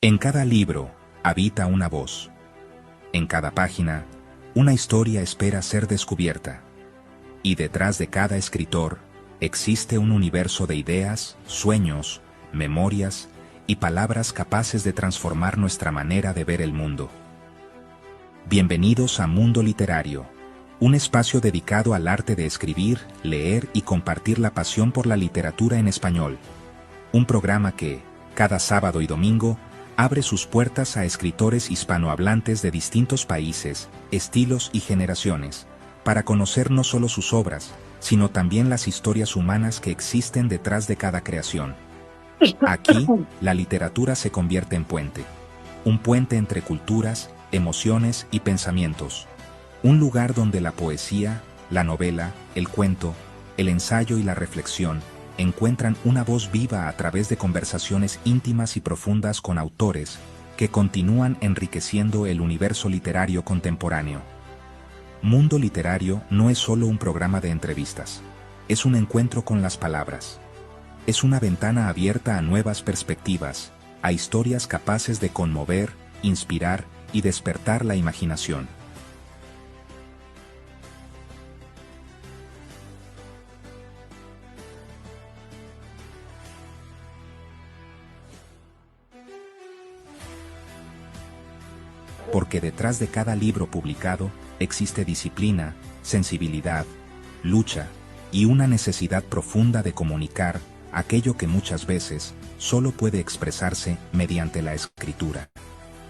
En cada libro habita una voz. En cada página, una historia espera ser descubierta. Y detrás de cada escritor, existe un universo de ideas, sueños, memorias y palabras capaces de transformar nuestra manera de ver el mundo. Bienvenidos a Mundo Literario, un espacio dedicado al arte de escribir, leer y compartir la pasión por la literatura en español. Un programa que, cada sábado y domingo, abre sus puertas a escritores hispanohablantes de distintos países, estilos y generaciones, para conocer no solo sus obras, sino también las historias humanas que existen detrás de cada creación. Aquí, la literatura se convierte en puente. Un puente entre culturas, emociones y pensamientos. Un lugar donde la poesía, la novela, el cuento, el ensayo y la reflexión encuentran una voz viva a través de conversaciones íntimas y profundas con autores que continúan enriqueciendo el universo literario contemporáneo. Mundo Literario no es solo un programa de entrevistas, es un encuentro con las palabras. Es una ventana abierta a nuevas perspectivas, a historias capaces de conmover, inspirar y despertar la imaginación. Porque detrás de cada libro publicado existe disciplina, sensibilidad, lucha y una necesidad profunda de comunicar aquello que muchas veces solo puede expresarse mediante la escritura.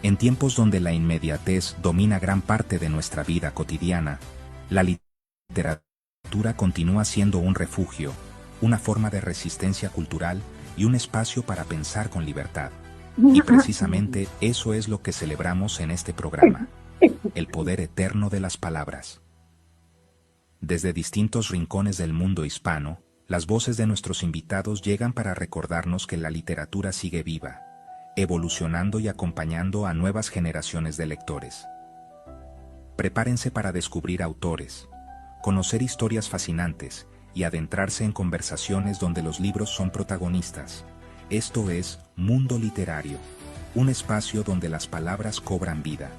En tiempos donde la inmediatez domina gran parte de nuestra vida cotidiana, la literatura continúa siendo un refugio, una forma de resistencia cultural y un espacio para pensar con libertad. Y precisamente eso es lo que celebramos en este programa, el poder eterno de las palabras. Desde distintos rincones del mundo hispano, las voces de nuestros invitados llegan para recordarnos que la literatura sigue viva, evolucionando y acompañando a nuevas generaciones de lectores. Prepárense para descubrir autores, conocer historias fascinantes y adentrarse en conversaciones donde los libros son protagonistas. Esto es Mundo Literario, un espacio donde las palabras cobran vida.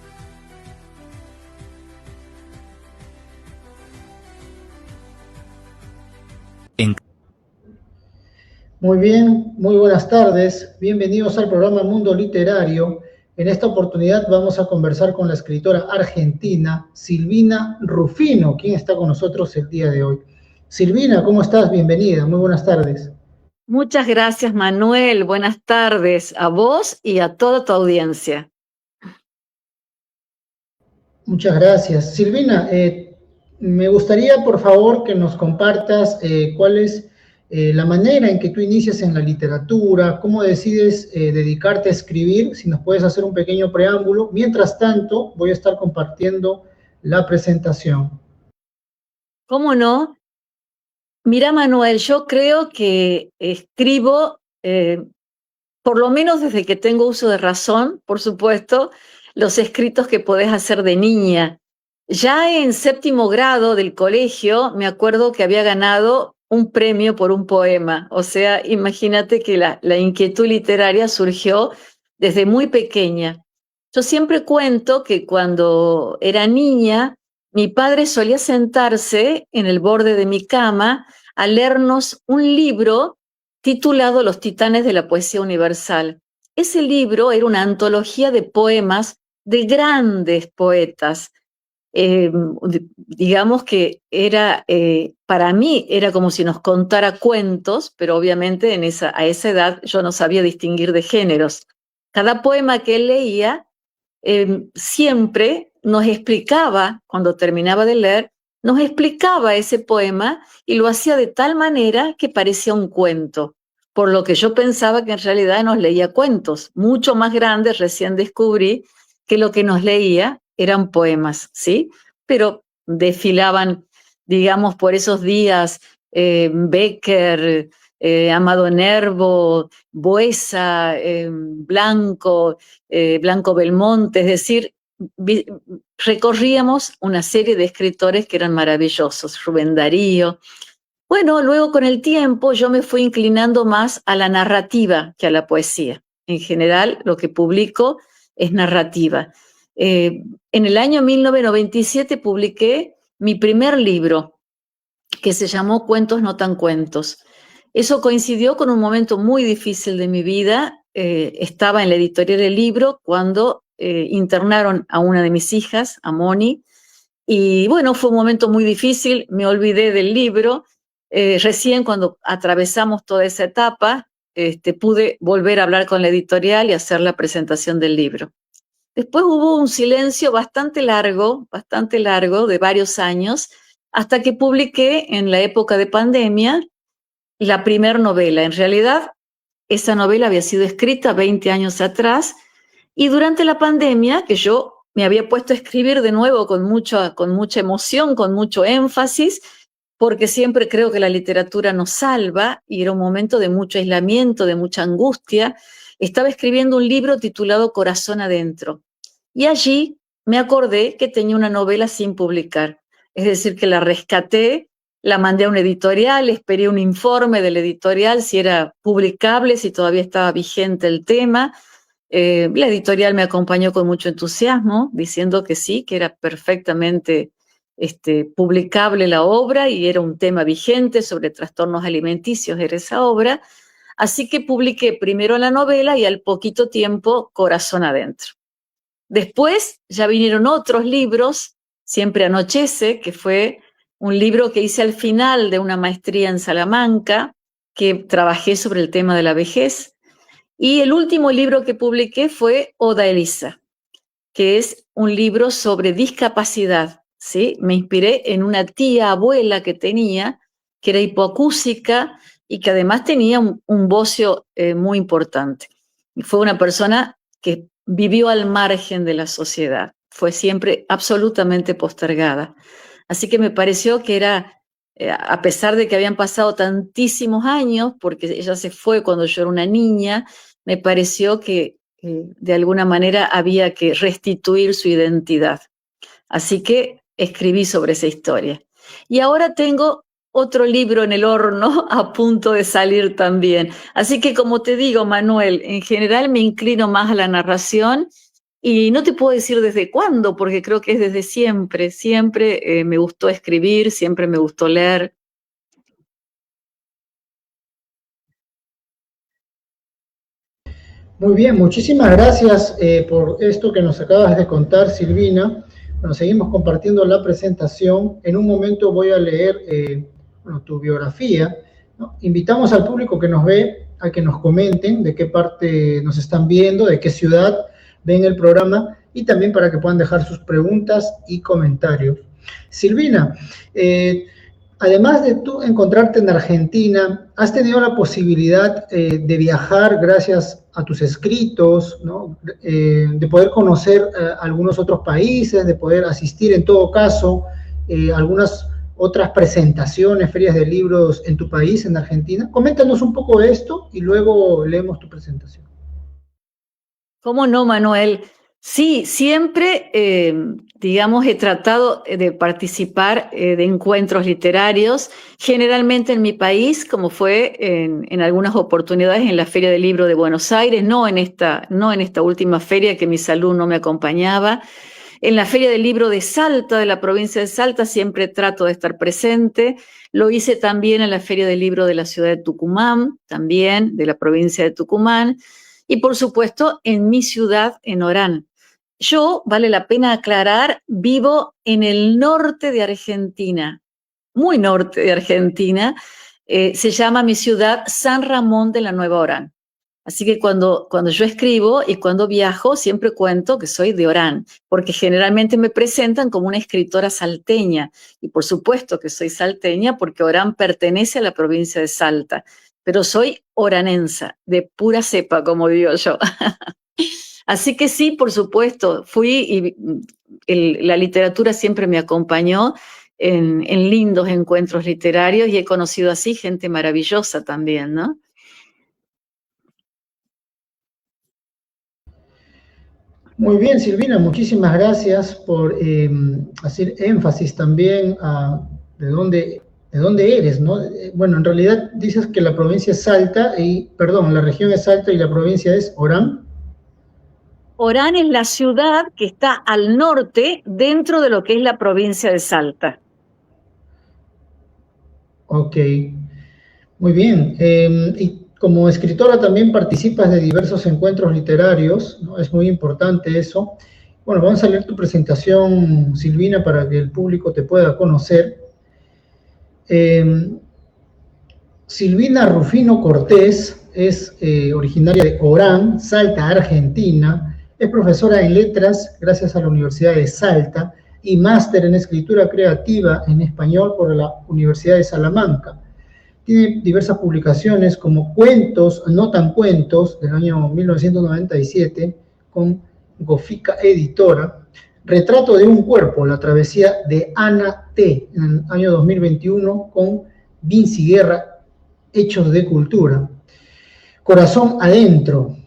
En Muy bien, muy buenas tardes. Bienvenidos al programa Mundo Literario. En esta oportunidad vamos a conversar con la escritora argentina Silvina Rufino, quien está con nosotros el día de hoy. Silvina, ¿cómo estás? Bienvenida, muy buenas tardes. Muchas gracias, Manuel. Buenas tardes a vos y a toda tu audiencia. Muchas gracias. Silvina, me gustaría, por favor, que nos compartas cuál es la manera en que tú inicias en la literatura, cómo decides dedicarte a escribir, si nos puedes hacer un pequeño preámbulo. Mientras tanto, voy a estar compartiendo la presentación. ¿Cómo no? Mira, Manuel, yo creo que escribo, por lo menos desde que tengo uso de razón, por supuesto, los escritos que podés hacer de niña. Ya en séptimo grado del colegio me acuerdo que había ganado un premio por un poema. O sea, imagínate que la inquietud literaria surgió desde muy pequeña. Yo siempre cuento que cuando era niña, mi padre solía sentarse en el borde de mi cama a leernos un libro titulado Los Titanes de la Poesía Universal. Ese libro era una antología de poemas de grandes poetas. Digamos que era, para mí era como si nos contara cuentos, pero obviamente a esa edad yo no sabía distinguir de géneros. Cada poema que él leía siempre nos explicaba, cuando terminaba de leer, nos explicaba ese poema y lo hacía de tal manera que parecía un cuento, por lo que yo pensaba que en realidad nos leía cuentos mucho más grandes. Recién descubrí que lo que nos leía eran poemas, ¿sí? Pero desfilaban, digamos, por esos días Becker, Amado Nervo, Buesa, Blanco Belmonte, es decir, recorríamos una serie de escritores que eran maravillosos, Rubén Darío. Bueno, luego con el tiempo yo me fui inclinando más a la narrativa que a la poesía. en general, lo que publico es narrativa. En el año 1997 publiqué mi primer libro, que se llamó Cuentos no tan cuentos. Eso coincidió con un momento muy difícil de mi vida. Estaba en la editorial El Libro cuando internaron a una de mis hijas, a Moni, y bueno, fue un momento muy difícil, me olvidé del libro. Recién cuando atravesamos toda esa etapa, pude volver a hablar con la editorial y hacer la presentación del libro. Después hubo un silencio bastante largo, de varios años, hasta que publiqué en la época de pandemia la primer novela. En realidad, esa novela había sido escrita 20 años atrás, y durante la pandemia, que yo me había puesto a escribir de nuevo con mucha emoción, con mucho énfasis, porque siempre creo que la literatura nos salva, y era un momento de mucho aislamiento, de mucha angustia. Estaba escribiendo un libro titulado Corazón Adentro, y allí me acordé que tenía una novela sin publicar, es decir, que la rescaté, la mandé a una editorial, esperé un informe del editorial si era publicable, si todavía estaba vigente el tema. La editorial me acompañó con mucho entusiasmo, diciendo que sí, que era perfectamente publicable la obra y era un tema vigente sobre trastornos alimenticios, era esa obra. Así que publiqué primero la novela y al poquito tiempo Corazón Adentro. Después ya vinieron otros libros, Siempre Anochece, que fue un libro que hice al final de una maestría en Salamanca, que trabajé sobre el tema de la vejez. Y el último libro que publiqué fue Oda Elisa, que es un libro sobre discapacidad, ¿sí? Me inspiré en una tía abuela que tenía, que era hipoacúsica y que además tenía un bocio muy importante. Y fue una persona que vivió al margen de la sociedad, fue siempre absolutamente postergada. Así que me pareció que era, a pesar de que habían pasado tantísimos años, porque ella se fue cuando yo era una niña, me pareció que de alguna manera había que restituir su identidad. Así que escribí sobre esa historia. Y ahora tengo otro libro en el horno a punto de salir también. Así que, como te digo, Manuel, en general me inclino más a la narración y no te puedo decir desde cuándo, porque creo que es desde siempre. Siempre me gustó escribir, siempre me gustó leer. Muy bien, muchísimas gracias por esto que nos acabas de contar, Silvina. Bueno, seguimos compartiendo la presentación. En un momento voy a leer tu biografía, ¿no? Invitamos al público que nos ve a que nos comenten de qué parte nos están viendo, de qué ciudad ven el programa, y también para que puedan dejar sus preguntas y comentarios. Silvina, además de tú encontrarte en Argentina, ¿has tenido la posibilidad de viajar gracias a tus escritos, ¿no? De poder conocer algunos otros países, de poder asistir en todo caso algunas otras presentaciones, ferias de libros en tu país, en Argentina? Coméntanos un poco de esto y luego leemos tu presentación. ¿Cómo no, Manuel? Sí, siempre, digamos, he tratado de participar de encuentros literarios, generalmente en mi país, como fue en algunas oportunidades en la Feria del Libro de Buenos Aires, no en esta última feria que mi salud no me acompañaba. En la Feria del Libro de Salta, de la provincia de Salta, siempre trato de estar presente. Lo hice también en la Feria del Libro de la ciudad de Tucumán, también de la provincia de Tucumán. Y por supuesto, en mi ciudad, en Orán. Yo, vale la pena aclarar, vivo en el norte de Argentina, muy norte de Argentina. Se llama mi ciudad San Ramón de la Nueva Orán. Así que cuando yo escribo y cuando viajo, siempre cuento que soy de Orán, porque generalmente me presentan como una escritora salteña. Y por supuesto que soy salteña porque Orán pertenece a la provincia de Salta. Pero soy oranensa, de pura cepa, como digo yo. Así que sí, por supuesto, fui y la literatura siempre me acompañó en lindos encuentros literarios y he conocido así gente maravillosa también, ¿no? Muy bien, Silvina, muchísimas gracias por hacer énfasis también a de dónde de dónde eres, ¿no? Bueno, en realidad dices que la provincia es Salta, la región es Salta y la provincia es Orán. Orán es la ciudad que está al norte dentro de lo que es la provincia de Salta. Ok, muy bien. Y como escritora también participas de diversos encuentros literarios, ¿no? Es muy importante eso. Bueno, vamos a leer tu presentación, Silvina, para que el público te pueda conocer. Silvina Rufino Cortés es originaria de Orán, Salta, Argentina. Es profesora en letras gracias a la Universidad de Salta y máster en escritura creativa en español por la Universidad de Salamanca. Tiene diversas publicaciones como Cuentos, no tan cuentos, del año 1997, con Gofica Editora. Retrato de un cuerpo, la travesía de Ana T., en el año 2021, con Vinci Guerra, Hechos de Cultura. Corazón Adentro,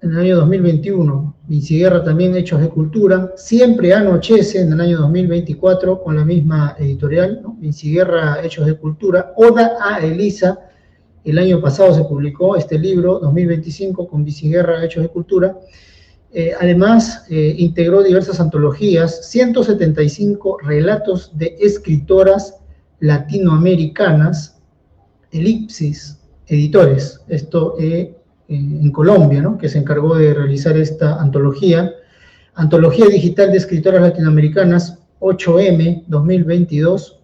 en el año 2021, Vinci Guerra también, Hechos de Cultura. Siempre Anochece, en el año 2024, con la misma editorial, ¿no? Vinci Guerra, Hechos de Cultura. Oda a Elisa, el año pasado se publicó este libro, 2025, con Vinci Guerra, Hechos de Cultura. Además, integró diversas antologías, 175 relatos de escritoras latinoamericanas, Elipsis Editores, esto en Colombia, ¿no? Que se encargó de realizar esta antología. Antología Digital de Escritoras Latinoamericanas, 8M 2022,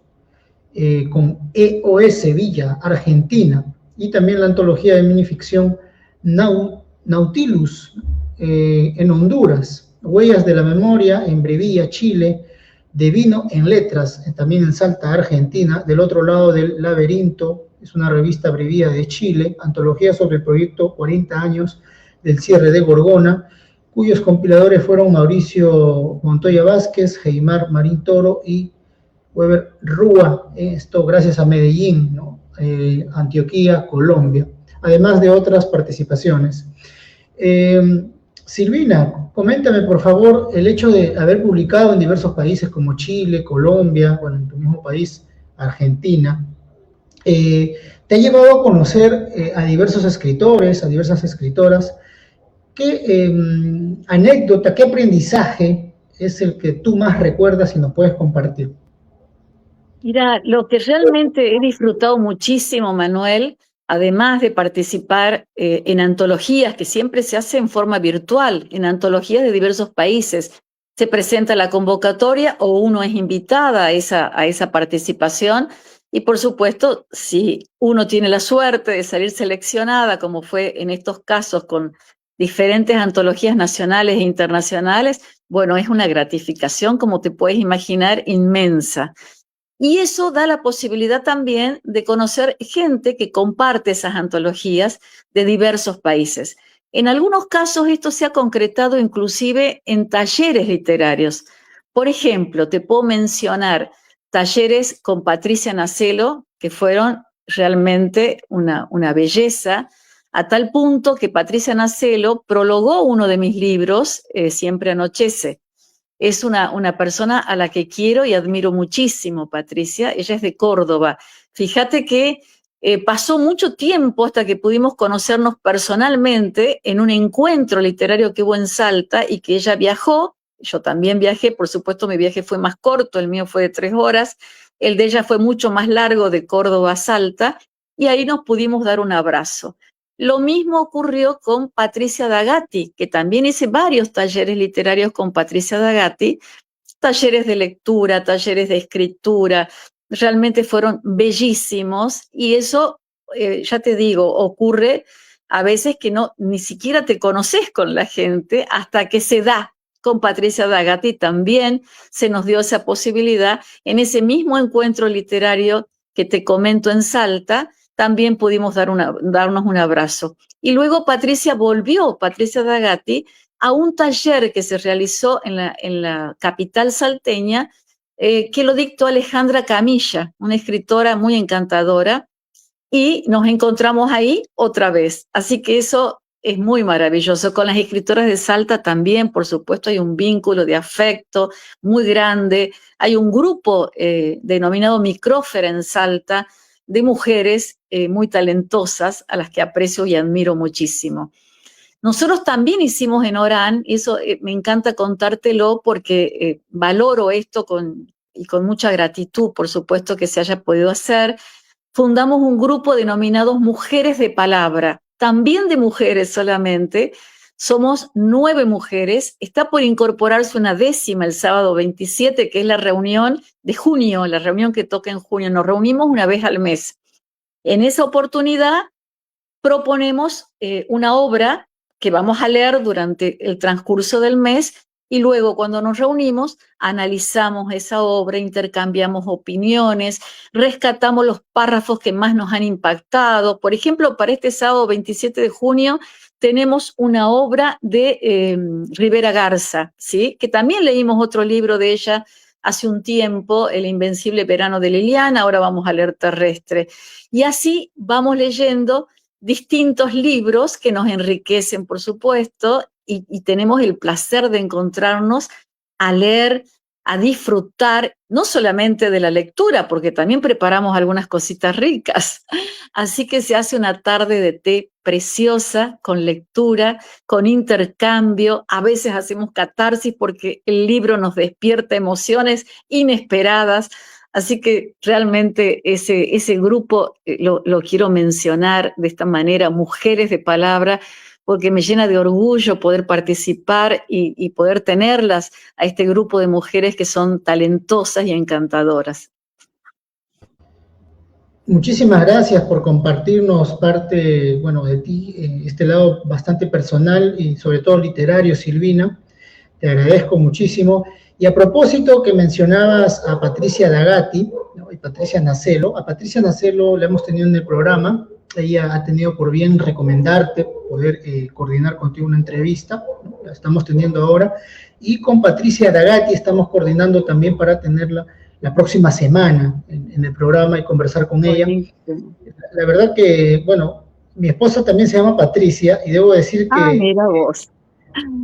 con EOS Villa, Argentina, y también la antología de minificción Nautilus, en Honduras, Huellas de la Memoria, en Brevilla, Chile, De Vino en Letras, también en Salta, Argentina, del otro lado del laberinto, es una revista Brevilla de Chile, antología sobre el proyecto 40 años del cierre de Gorgona, cuyos compiladores fueron Mauricio Montoya Vázquez, Geimar Marín Toro y Weber Rúa, esto gracias a Medellín, ¿no? Antioquía, Colombia, además de otras participaciones. Silvina, coméntame por favor el hecho de haber publicado en diversos países como Chile, Colombia, bueno, en tu mismo país, Argentina. Te ha llevado a conocer a diversos escritores, a diversas escritoras. ¿Qué anécdota, qué aprendizaje es el que tú más recuerdas y nos puedes compartir? Mira, lo que realmente he disfrutado muchísimo, Manuel, además de participar en antologías que siempre se hacen en forma virtual, en antologías de diversos países, se presenta la convocatoria o uno es invitada a esa participación y por supuesto, si uno tiene la suerte de salir seleccionada, como fue en estos casos con diferentes antologías nacionales e internacionales, bueno, es una gratificación, como te puedes imaginar, inmensa. Y eso da la posibilidad también de conocer gente que comparte esas antologías de diversos países. En algunos casos esto se ha concretado inclusive en talleres literarios. Por ejemplo, te puedo mencionar talleres con Patricia Nacelo, que fueron realmente una belleza, a tal punto que Patricia Nacelo prologó uno de mis libros, Siempre Anochece. Es una persona a la que quiero y admiro muchísimo, Patricia. Ella es de Córdoba. Fíjate que pasó mucho tiempo hasta que pudimos conocernos personalmente en un encuentro literario que hubo en Salta y que ella viajó. Yo también viajé, por supuesto mi viaje fue más corto, el mío fue de 3 horas, el de ella fue mucho más largo, de Córdoba a Salta, y ahí nos pudimos dar un abrazo. Lo mismo ocurrió con Patricia D'Agati, que también hice varios talleres literarios con Patricia D'Agati, talleres de lectura, talleres de escritura, realmente fueron bellísimos y eso, ya te digo, ocurre a veces que ni siquiera te conoces con la gente hasta que se da. Con Patricia D'Agati también se nos dio esa posibilidad en ese mismo encuentro literario que te comento en Salta. También pudimos darnos un abrazo. Y luego Patricia D'Agati, a un taller que se realizó en la capital salteña, que lo dictó Alejandra Camilla, una escritora muy encantadora, y nos encontramos ahí otra vez. Así que eso es muy maravilloso. Con las escritoras de Salta también, por supuesto, hay un vínculo de afecto muy grande. Hay un grupo denominado Micrófera en Salta de mujeres muy talentosas a las que aprecio y admiro muchísimo. Nosotros también hicimos en Orán, y eso me encanta contártelo porque valoro esto y con mucha gratitud, por supuesto, que se haya podido hacer. Fundamos un grupo denominado Mujeres de Palabra, también de mujeres solamente. Somos 9 mujeres. Está por incorporarse una 10ª el sábado 27, que es la reunión de junio, la reunión que toca en junio. Nos reunimos una vez al mes. En esa oportunidad proponemos una obra que vamos a leer durante el transcurso del mes y luego cuando nos reunimos analizamos esa obra, intercambiamos opiniones, rescatamos los párrafos que más nos han impactado. Por ejemplo, para este sábado 27 de junio tenemos una obra de Rivera Garza, ¿sí? Que también leímos otro libro de ella hace un tiempo, El invencible verano de Liliana, ahora vamos a leer Terrestre. Y así vamos leyendo distintos libros que nos enriquecen, por supuesto, y tenemos el placer de encontrarnos a leer, a disfrutar, no solamente de la lectura, porque también preparamos algunas cositas ricas. Así que se hace una tarde de té preciosa, con lectura, con intercambio. A veces hacemos catarsis porque el libro nos despierta emociones inesperadas. Así que realmente ese grupo lo quiero mencionar de esta manera, Mujeres de Palabra, porque me llena de orgullo poder participar y poder tenerlas a este grupo de mujeres que son talentosas y encantadoras. Muchísimas gracias por compartirnos parte, bueno, de ti, este lado bastante personal y sobre todo literario, Silvina. Te agradezco muchísimo. Y a propósito que mencionabas a Patricia Dagati, ¿no? Y Patricia Nacelo, a Patricia Nacelo la hemos tenido en el programa. Ella ha tenido por bien recomendarte, poder coordinar contigo una entrevista, ¿no? La estamos teniendo ahora, y con Patricia Dagati estamos coordinando también para tenerla la próxima semana en el programa y conversar con ella. La verdad que, bueno, mi esposa también se llama Patricia, y debo decir que... mira vos.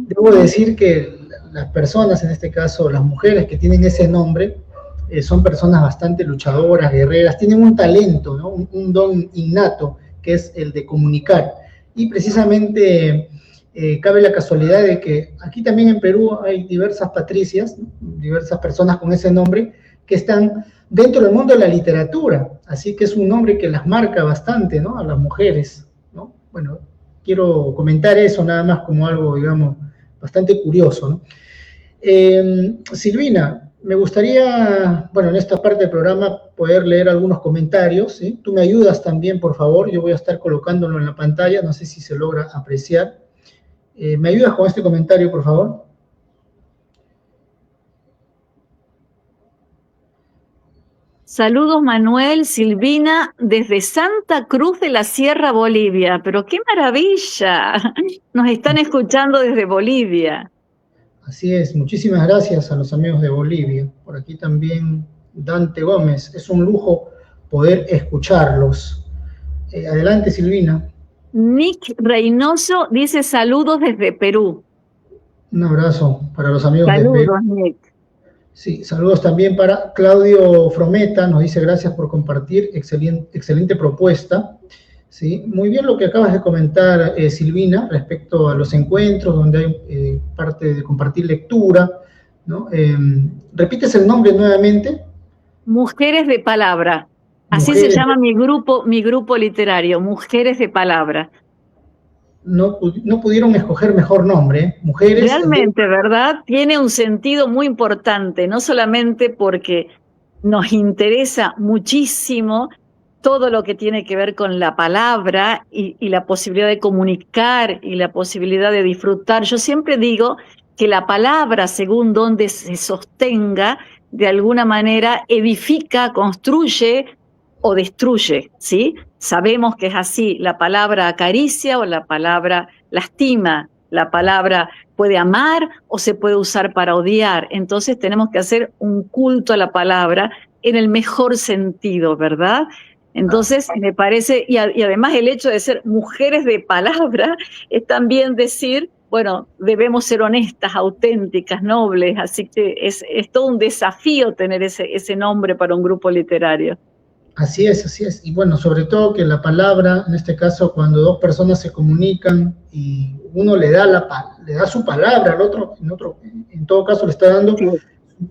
Debo decir que las personas, en este caso las mujeres que tienen ese nombre, son personas bastante luchadoras, guerreras, tienen un talento, ¿no? un don innato, que es el de comunicar. Y precisamente cabe la casualidad de que aquí también en Perú hay diversas Patricias, ¿no? Diversas personas con ese nombre, que están dentro del mundo de la literatura. Así que es un nombre que las marca bastante, ¿no? A las mujeres, ¿no? Bueno, quiero comentar eso nada más como algo, digamos, bastante curioso, ¿no? Silvina, me gustaría, bueno, en esta parte del programa poder leer algunos comentarios, ¿sí? Tú me ayudas también, por favor, yo voy a estar colocándolo en la pantalla, no sé si se logra apreciar. ¿Me ayudas con este comentario, por favor? Saludos Manuel, Silvina, desde Santa Cruz de la Sierra, Bolivia. Pero qué maravilla, nos están escuchando desde Bolivia. Así es, muchísimas gracias a los amigos de Bolivia. Por aquí también Dante Gómez, es un lujo poder escucharlos. Adelante, Silvina. Nick Reynoso dice saludos desde Perú. Un abrazo para los amigos de Perú. Saludos, Nick. Sí, saludos también para Claudio Frometa, nos dice gracias por compartir, excelente propuesta. Sí, muy bien lo que acabas de comentar, Silvina, respecto a los encuentros donde hay parte de compartir lectura, ¿no? ¿Repites el nombre nuevamente? Mujeres de Palabra. Así se llama mi grupo literario, Mujeres de Palabra. No pudieron escoger mejor nombre, ¿eh? Mujeres... Realmente, ¿verdad? Tiene un sentido muy importante, no solamente porque nos interesa muchísimo todo lo que tiene que ver con la palabra y la posibilidad de comunicar y la posibilidad de disfrutar. Yo siempre digo que la palabra, según donde se sostenga, de alguna manera edifica, construye o destruye, ¿sí? Sabemos que es así, la palabra acaricia o la palabra lastima, la palabra puede amar o se puede usar para odiar, entonces tenemos que hacer un culto a la palabra en el mejor sentido, ¿verdad? Entonces, me parece, y además el hecho de ser mujeres de palabra es también decir, bueno, debemos ser honestas, auténticas, nobles, así que es todo un desafío tener ese nombre para un grupo literario. Así es, así es. Y bueno, sobre todo que la palabra, en este caso, cuando dos personas se comunican y uno le da su palabra al otro, en todo caso le está dando su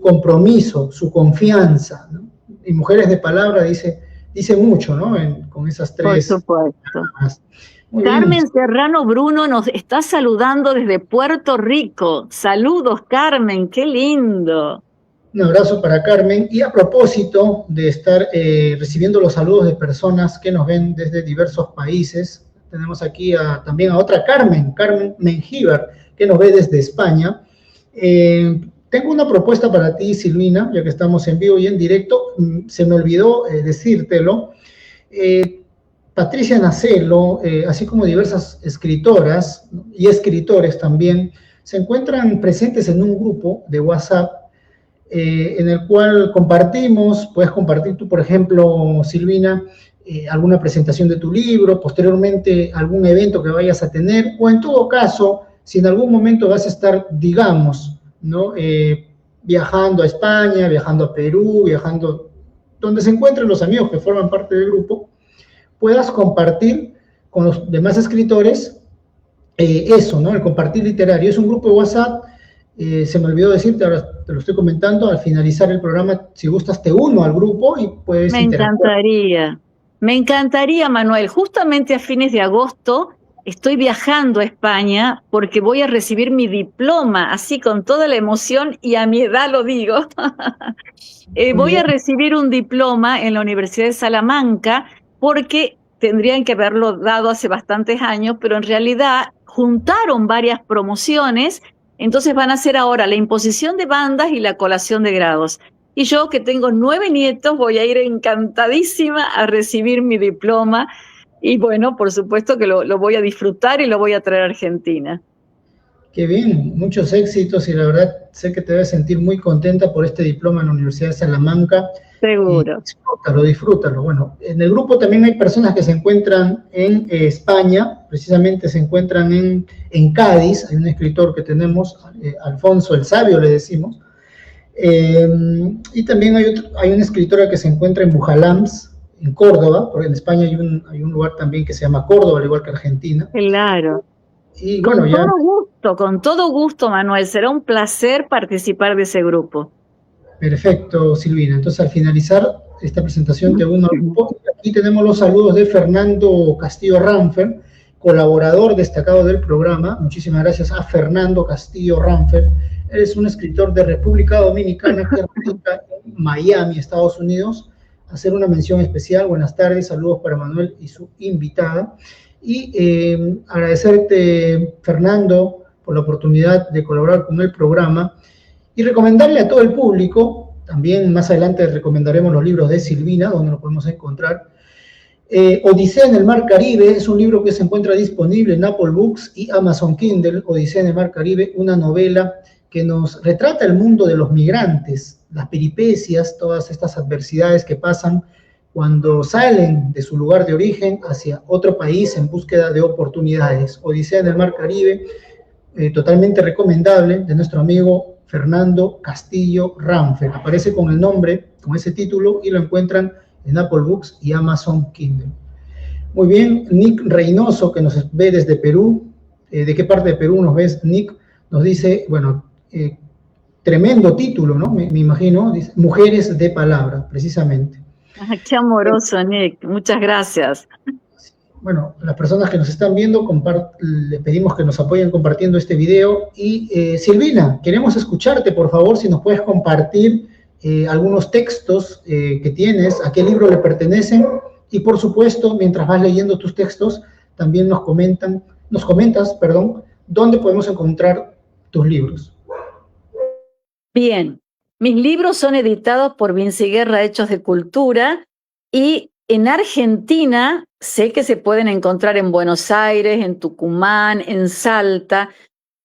compromiso, su confianza, ¿no? Y mujeres de palabra dice mucho, ¿no? Con esas tres. Por supuesto. Muy Carmen bien. Serrano Bruno nos está saludando desde Puerto Rico. Saludos, Carmen, qué lindo. Un abrazo para Carmen. Y a propósito de estar recibiendo los saludos de personas que nos ven desde diversos países, tenemos aquí también a otra Carmen Mengíbar, que nos ve desde España. Tengo una propuesta para ti, Silvina, ya que estamos en vivo y en directo. Se me olvidó decírtelo. Patricia Nacelo, así como diversas escritoras y escritores también, se encuentran presentes en un grupo de WhatsApp en el cual puedes compartir tú, por ejemplo, Silvina, alguna presentación de tu libro, posteriormente algún evento que vayas a tener, o en todo caso, si en algún momento vas a estar, digamos, ¿no? Viajando a España, viajando a Perú, viajando donde se encuentren los amigos que forman parte del grupo, puedas compartir con los demás escritores eso, ¿no? El compartir literario. Es un grupo de WhatsApp. Se me olvidó decirte, ahora te lo estoy comentando, al finalizar el programa, si gustas, te uno al grupo y puedes interactuar. Me encantaría, Manuel. Justamente a fines de agosto estoy viajando a España porque voy a recibir mi diploma, así con toda la emoción y a mi edad lo digo. Voy a recibir un diploma en la Universidad de Salamanca porque tendrían que haberlo dado hace bastantes años, pero en realidad juntaron varias promociones. Entonces van a hacer ahora la imposición de bandas y la colación de grados. Y yo, que tengo 9 nietos, voy a ir encantadísima a recibir mi diploma. Y bueno, por supuesto que lo voy a disfrutar y lo voy a traer a Argentina. Qué bien, muchos éxitos y la verdad sé que te debes sentir muy contenta por este diploma en la Universidad de Salamanca. Seguro. Disfrútalo. Bueno, en el grupo también hay personas que se encuentran en España, precisamente se encuentran en Cádiz. Hay un escritor que tenemos, Alfonso el Sabio le decimos, y también hay una escritora que se encuentra en Bujalams, en Córdoba, porque en España hay un lugar también que se llama Córdoba, al igual que Argentina. Claro. Y bueno, con todo gusto, Manuel, será un placer participar de ese grupo. Perfecto, Silvina. Entonces, al finalizar esta presentación, te uno al grupo. Aquí tenemos los saludos de Fernando Castillo Ramfer, colaborador destacado del programa. Muchísimas gracias a Fernando Castillo Ramfer. Él es un escritor de República Dominicana que radica en Miami, Estados Unidos. Hacer una mención especial. Buenas tardes, saludos para Manuel y su invitada. Y agradecerte, Fernando, por la oportunidad de colaborar con el programa. Y recomendarle a todo el público, también más adelante recomendaremos los libros de Silvina, donde lo podemos encontrar. Odisea en el Mar Caribe es un libro que se encuentra disponible en Apple Books y Amazon Kindle. Odisea en el Mar Caribe, una novela que nos retrata el mundo de los migrantes, las peripecias, todas estas adversidades que pasan cuando salen de su lugar de origen hacia otro país en búsqueda de oportunidades. Odisea en el Mar Caribe, totalmente recomendable, de nuestro amigo Fernando Castillo Ramfer. Aparece con el nombre, con ese título, y lo encuentran en Apple Books y Amazon Kindle. Muy bien, Nick Reynoso, que nos ve desde Perú. ¿De qué parte de Perú nos ves, Nick? Nos dice, bueno, tremendo título, ¿no? Me imagino, dice, Mujeres de Palabra, precisamente. Qué amoroso, Nick. Muchas gracias. Bueno, las personas que nos están viendo, le pedimos que nos apoyen compartiendo este video. Y Silvina, queremos escucharte, por favor, si nos puedes compartir algunos textos que tienes, a qué libro le pertenecen. Y por supuesto, mientras vas leyendo tus textos, también nos comentas, dónde podemos encontrar tus libros. Bien, mis libros son editados por Vinci Guerra, Hechos de Cultura, y en Argentina sé que se pueden encontrar en Buenos Aires, en Tucumán, en Salta,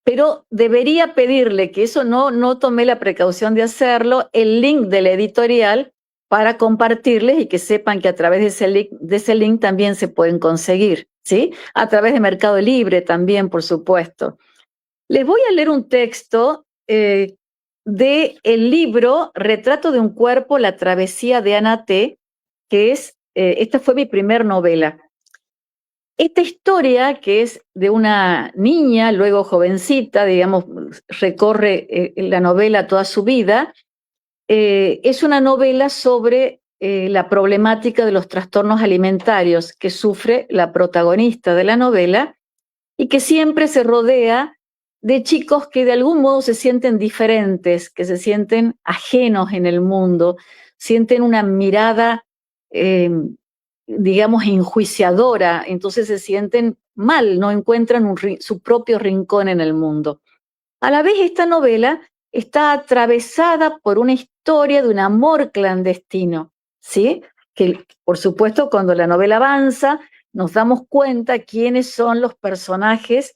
pero debería pedirle, que eso no tomé la precaución de hacerlo, el link de la editorial para compartirles y que sepan que a través de ese link también se pueden conseguir, ¿sí? A través de Mercado Libre también, por supuesto. Les voy a leer un texto del libro Retrato de un cuerpo, la travesía de Ana T., que es, esta fue mi primer novela. Esta historia, que es de una niña, luego jovencita, digamos, recorre la novela toda su vida, es una novela sobre la problemática de los trastornos alimentarios que sufre la protagonista de la novela y que siempre se rodea de chicos que de algún modo se sienten diferentes, que se sienten ajenos en el mundo, sienten una mirada, digamos, enjuiciadora, entonces se sienten mal, no encuentran su propio rincón en el mundo. A la vez, esta novela está atravesada por una historia de un amor clandestino, ¿sí? Que, por supuesto, cuando la novela avanza, nos damos cuenta quiénes son los personajes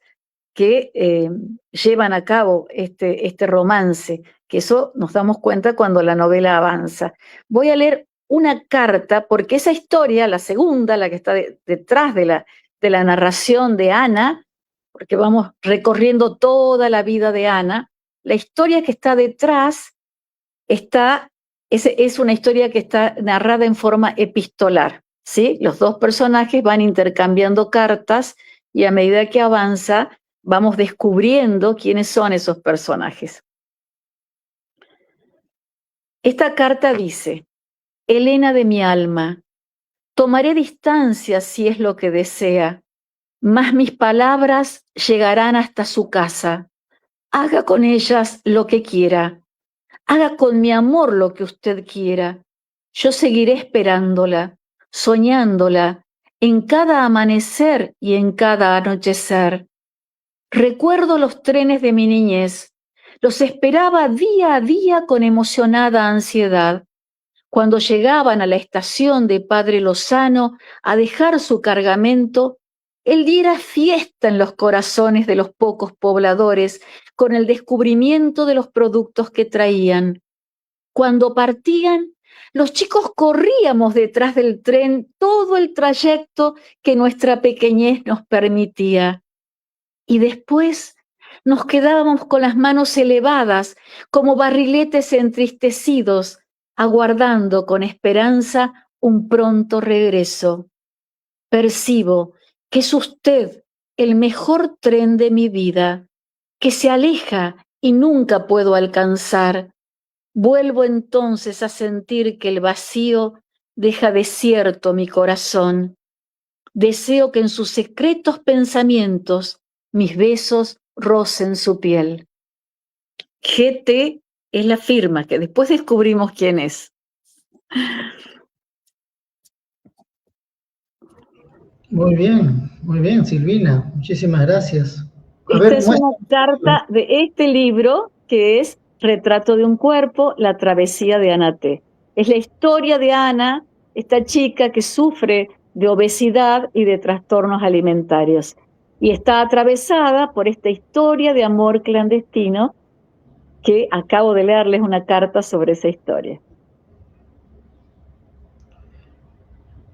que llevan a cabo este romance, que eso nos damos cuenta cuando la novela avanza. Voy a leer una carta, porque esa historia, la segunda, la que está detrás de la narración de Ana, porque vamos recorriendo toda la vida de Ana, la historia que está detrás es una historia que está narrada en forma epistolar, ¿sí? Los dos personajes van intercambiando cartas y a medida que avanza vamos descubriendo quiénes son esos personajes. Esta carta dice: Elena de mi alma, tomaré distancia si es lo que desea, mas mis palabras llegarán hasta su casa. Haga con ellas lo que quiera. Haga con mi amor lo que usted quiera. Yo seguiré esperándola, soñándola, en cada amanecer y en cada anochecer. Recuerdo los trenes de mi niñez. Los esperaba día a día con emocionada ansiedad. Cuando llegaban a la estación de Padre Lozano a dejar su cargamento, el día era fiesta en los corazones de los pocos pobladores con el descubrimiento de los productos que traían. Cuando partían, los chicos corríamos detrás del tren todo el trayecto que nuestra pequeñez nos permitía. Y después nos quedábamos con las manos elevadas como barriletes entristecidos, aguardando con esperanza un pronto regreso. Percibo que es usted el mejor tren de mi vida, que se aleja y nunca puedo alcanzar. Vuelvo entonces a sentir que el vacío deja desierto mi corazón. Deseo que en sus secretos pensamientos mis besos rocen su piel. GT es la firma, que después descubrimos quién es. Muy bien, Silvina. Muchísimas gracias. Esta es una carta de este libro que es Retrato de un cuerpo, la travesía de Ana T. Es la historia de Ana, esta chica que sufre de obesidad y de trastornos alimentarios. Y está atravesada por esta historia de amor clandestino que acabo de leerles una carta sobre esa historia.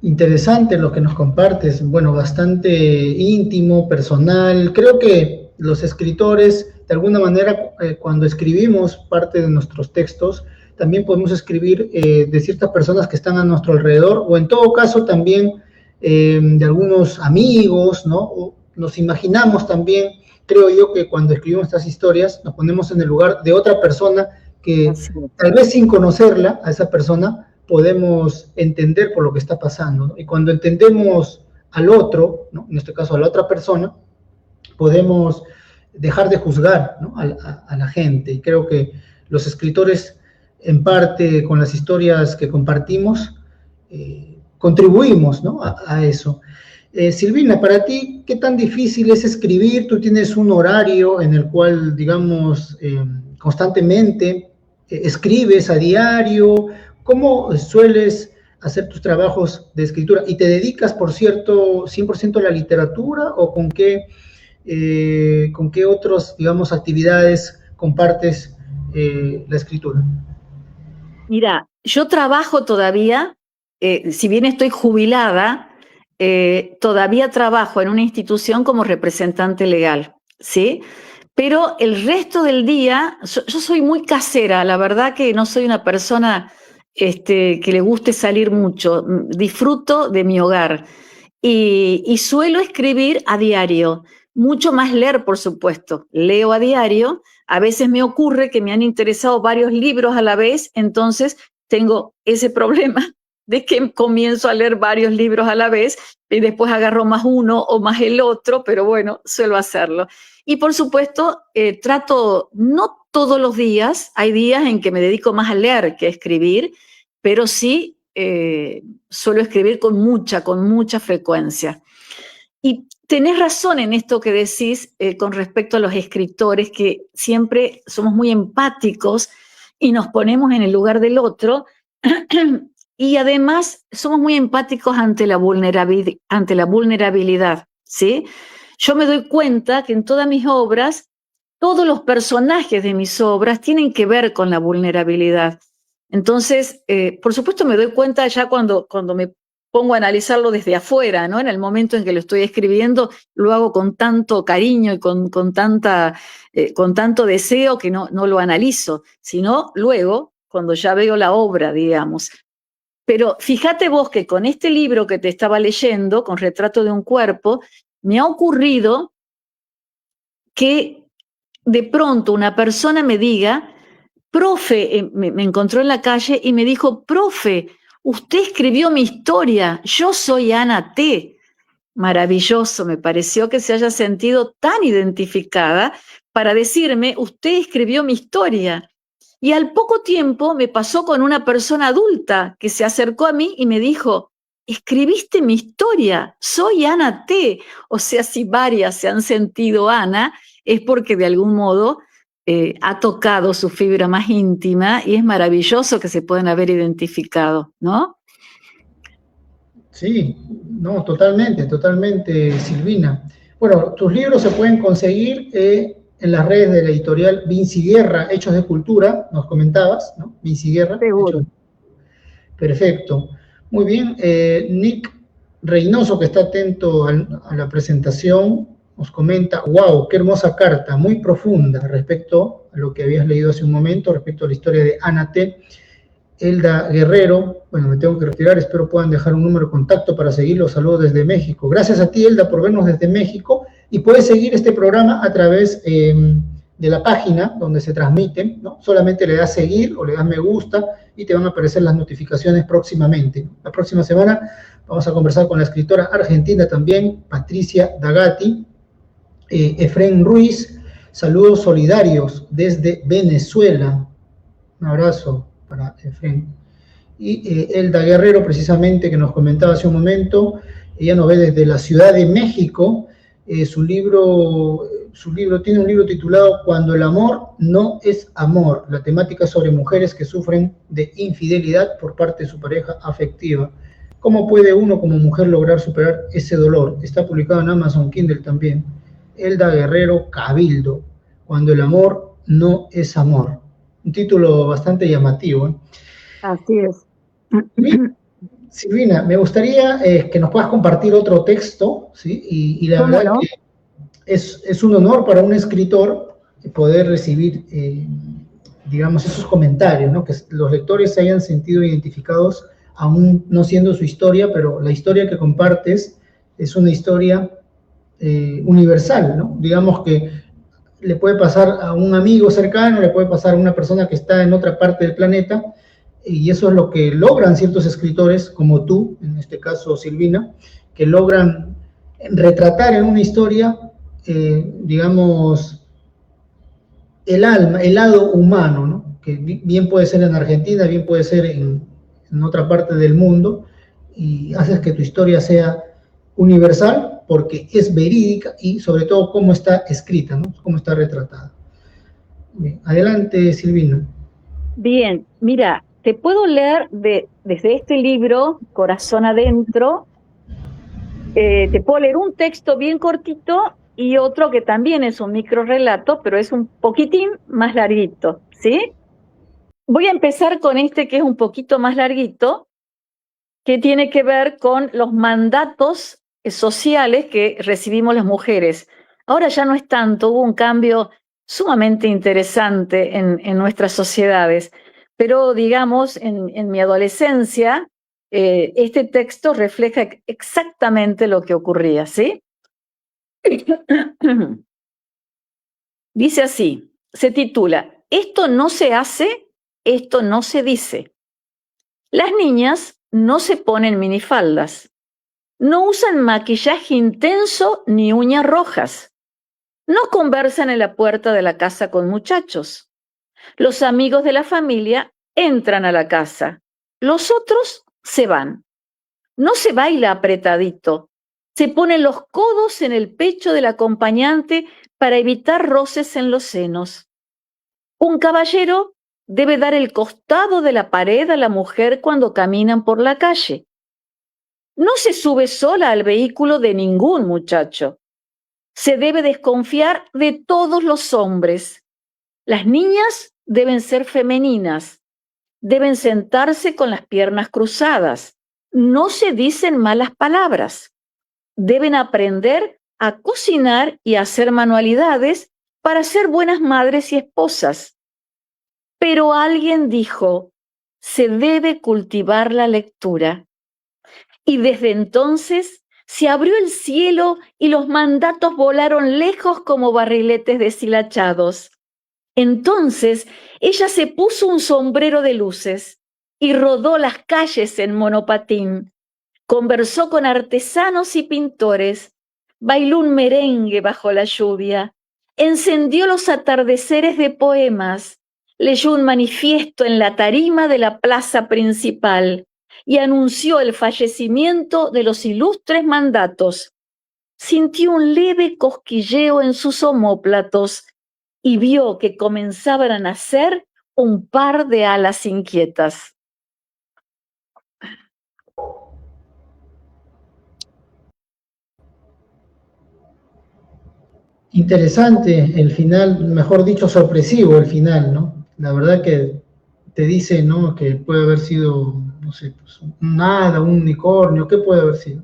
Interesante lo que nos compartes, bueno, bastante íntimo, personal. Creo que los escritores, de alguna manera, cuando escribimos parte de nuestros textos, también podemos escribir de ciertas personas que están a nuestro alrededor, o en todo caso también de algunos amigos, ¿no? O nos imaginamos también, creo yo, que cuando escribimos estas historias, nos ponemos en el lugar de otra persona que tal vez sin conocerla, a esa persona, podemos entender por lo que está pasando, ¿no? Y cuando entendemos al otro, ¿no? En este caso a la otra persona, podemos dejar de juzgar, ¿no? a la gente. Y creo que los escritores, en parte con las historias que compartimos, contribuimos, ¿no? a eso. Silvina, para ti, ¿qué tan difícil es escribir? Tú tienes un horario en el cual, digamos, constantemente escribes a diario. ¿Cómo sueles hacer tus trabajos de escritura? ¿Y te dedicas, por cierto, 100% a la literatura o con qué otras, digamos, actividades compartes la escritura? Mira, yo trabajo todavía, si bien estoy jubilada, todavía trabajo en una institución como representante legal, ¿sí? Pero el resto del día, yo soy muy casera, la verdad que no soy una persona que le guste salir mucho, disfruto de mi hogar y suelo escribir a diario, mucho más leer, por supuesto, leo a diario, a veces me ocurre que me han interesado varios libros a la vez, entonces tengo ese problema de que comienzo a leer varios libros a la vez y después agarro más uno o más el otro, pero bueno, suelo hacerlo. Y por supuesto, trato, no todos los días, hay días en que me dedico más a leer que a escribir, pero sí suelo escribir con mucha frecuencia. Y tenés razón en esto que decís con respecto a los escritores, que siempre somos muy empáticos y nos ponemos en el lugar del otro, y además somos muy empáticos ante la vulnerabilidad, ¿sí? Yo me doy cuenta que en todas mis obras, todos los personajes de mis obras tienen que ver con la vulnerabilidad. Entonces, por supuesto me doy cuenta ya cuando me pongo a analizarlo desde afuera, ¿no? En el momento en que lo estoy escribiendo, lo hago con tanto cariño y con tanto deseo que no lo analizo, sino luego, cuando ya veo la obra, digamos. Pero fíjate vos que con este libro que te estaba leyendo, con Retrato de un cuerpo, me ha ocurrido que de pronto una persona me diga, profe, me encontró en la calle y me dijo, profe, usted escribió mi historia, yo soy Ana T. Maravilloso, me pareció que se haya sentido tan identificada para decirme, usted escribió mi historia. Y al poco tiempo me pasó con una persona adulta que se acercó a mí y me dijo, escribiste mi historia, soy Ana T. O sea, si varias se han sentido Ana, es porque de algún modo ha tocado su fibra más íntima y es maravilloso que se puedan haber identificado, ¿no? Sí, no, totalmente, Silvina. Bueno, tus libros se pueden conseguir en las redes de la editorial Vinci Guerra, Hechos de Cultura, nos comentabas, ¿no? Vinci Guerra, Seguro. Perfecto. Muy bien, Nick Reynoso, que está atento a la presentación, nos comenta, wow, qué hermosa carta, muy profunda respecto a lo que habías leído hace un momento, respecto a la historia de Ana T. Elda Guerrero, bueno, me tengo que retirar, espero puedan dejar un número de contacto para seguirlo, saludos desde México. Gracias a ti, Elda, por vernos desde México, y puedes seguir este programa a través de la página donde se transmite, ¿no? Solamente le das seguir o le das me gusta y te van a aparecer las notificaciones próximamente. La próxima semana vamos a conversar con la escritora argentina también, Patricia Dagati. Efrén Ruiz, saludos solidarios desde Venezuela. Un abrazo para Efrén. Y Elda Guerrero, precisamente, que nos comentaba hace un momento, ella nos ve desde la Ciudad de México. Su libro tiene un libro titulado Cuando el amor no es amor. La temática es sobre mujeres que sufren de infidelidad por parte de su pareja afectiva. ¿Cómo puede uno como mujer lograr superar ese dolor? Está publicado en Amazon Kindle también. Elda Guerrero, Cabildo. Cuando el amor no es amor. Un título bastante llamativo, ¿eh? Así es. Silvina, me gustaría que nos puedas compartir otro texto, ¿sí? Y la verdad no? que es un honor para un escritor poder recibir, digamos, esos comentarios, ¿no? Que los lectores se hayan sentido identificados, aún no siendo su historia, pero la historia que compartes es una historia universal, ¿no? Digamos que le puede pasar a un amigo cercano, le puede pasar a una persona que está en otra parte del planeta, y eso es lo que logran ciertos escritores, como tú, en este caso Silvina, que logran retratar en una historia, digamos, el alma, el lado humano, ¿no? Que bien puede ser en Argentina, bien puede ser en otra parte del mundo, y haces que tu historia sea universal porque es verídica y sobre todo cómo está escrita, ¿no? Cómo está retratada. Bien, adelante, Silvina. Bien, mira, te puedo leer desde este libro, Corazón Adentro, te puedo leer un texto bien cortito y otro que también es un microrrelato, pero es un poquitín más larguito, ¿sí? Voy a empezar con este que es un poquito más larguito, que tiene que ver con los mandatos sociales que recibimos las mujeres. Ahora ya no es tanto, hubo un cambio sumamente interesante en nuestras sociedades, pero digamos, en mi adolescencia, este texto refleja exactamente lo que ocurría, ¿sí? Dice así, se titula, Esto no se hace, esto no se dice. Las niñas no se ponen minifaldas, no usan maquillaje intenso ni uñas rojas, no conversan en la puerta de la casa con muchachos. Los amigos de la familia entran a la casa, los otros se van. No se baila apretadito, se ponen los codos en el pecho del acompañante para evitar roces en los senos. Un caballero debe dar el costado de la pared a la mujer cuando caminan por la calle. No se sube sola al vehículo de ningún muchacho. Se debe desconfiar de todos los hombres. Las niñas deben ser femeninas. Deben sentarse con las piernas cruzadas. No se dicen malas palabras. Deben aprender a cocinar y a hacer manualidades para ser buenas madres y esposas. Pero alguien dijo, se debe cultivar la lectura. Y desde entonces se abrió el cielo y los mandatos volaron lejos como barriletes deshilachados. Entonces ella se puso un sombrero de luces y rodó las calles en monopatín. Conversó con artesanos y pintores, bailó un merengue bajo la lluvia, encendió los atardeceres de poemas, leyó un manifiesto en la tarima de la plaza principal y anunció el fallecimiento de los ilustres mandatos. Sintió un leve cosquilleo en sus omóplatos y vio que comenzaban a nacer un par de alas inquietas. Interesante el final, mejor dicho, sorpresivo el final, ¿no? La verdad que te dice, ¿no? Que puede haber sido, no sé, pues, un hada, un unicornio, ¿qué puede haber sido?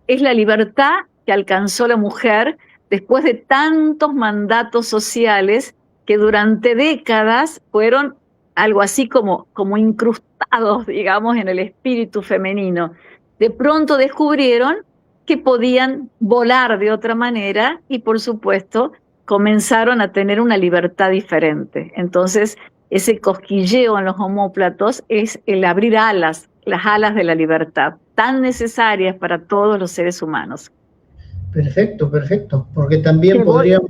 Es la libertad que alcanzó la mujer después de tantos mandatos sociales que durante décadas fueron algo así como incrustados, digamos, en el espíritu femenino. De pronto descubrieron que podían volar de otra manera y, por supuesto, comenzaron a tener una libertad diferente. Entonces, ese cosquilleo en los omóplatos es el abrir alas, las alas de la libertad, tan necesarias para todos los seres humanos. Perfecto, perfecto, porque también podríamos,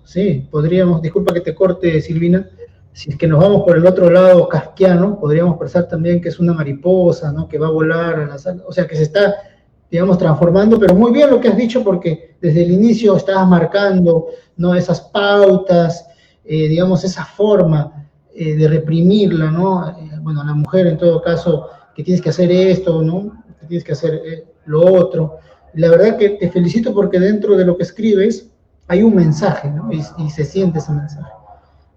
sí, podríamos, disculpa que te corte, Silvina, si es que nos vamos por el otro lado kafkiano, podríamos pensar también que es una mariposa, ¿no? Que va a volar a la sala, o sea, que se está, digamos, transformando, pero muy bien lo que has dicho, porque desde el inicio estabas marcando, ¿no? Esas pautas, digamos, esa forma de reprimirla, ¿no? Bueno, la mujer en todo caso, que tienes que hacer esto, ¿no? Que tienes que hacer lo otro. La verdad que te felicito porque dentro de lo que escribes hay un mensaje, ¿no? Y se siente ese mensaje.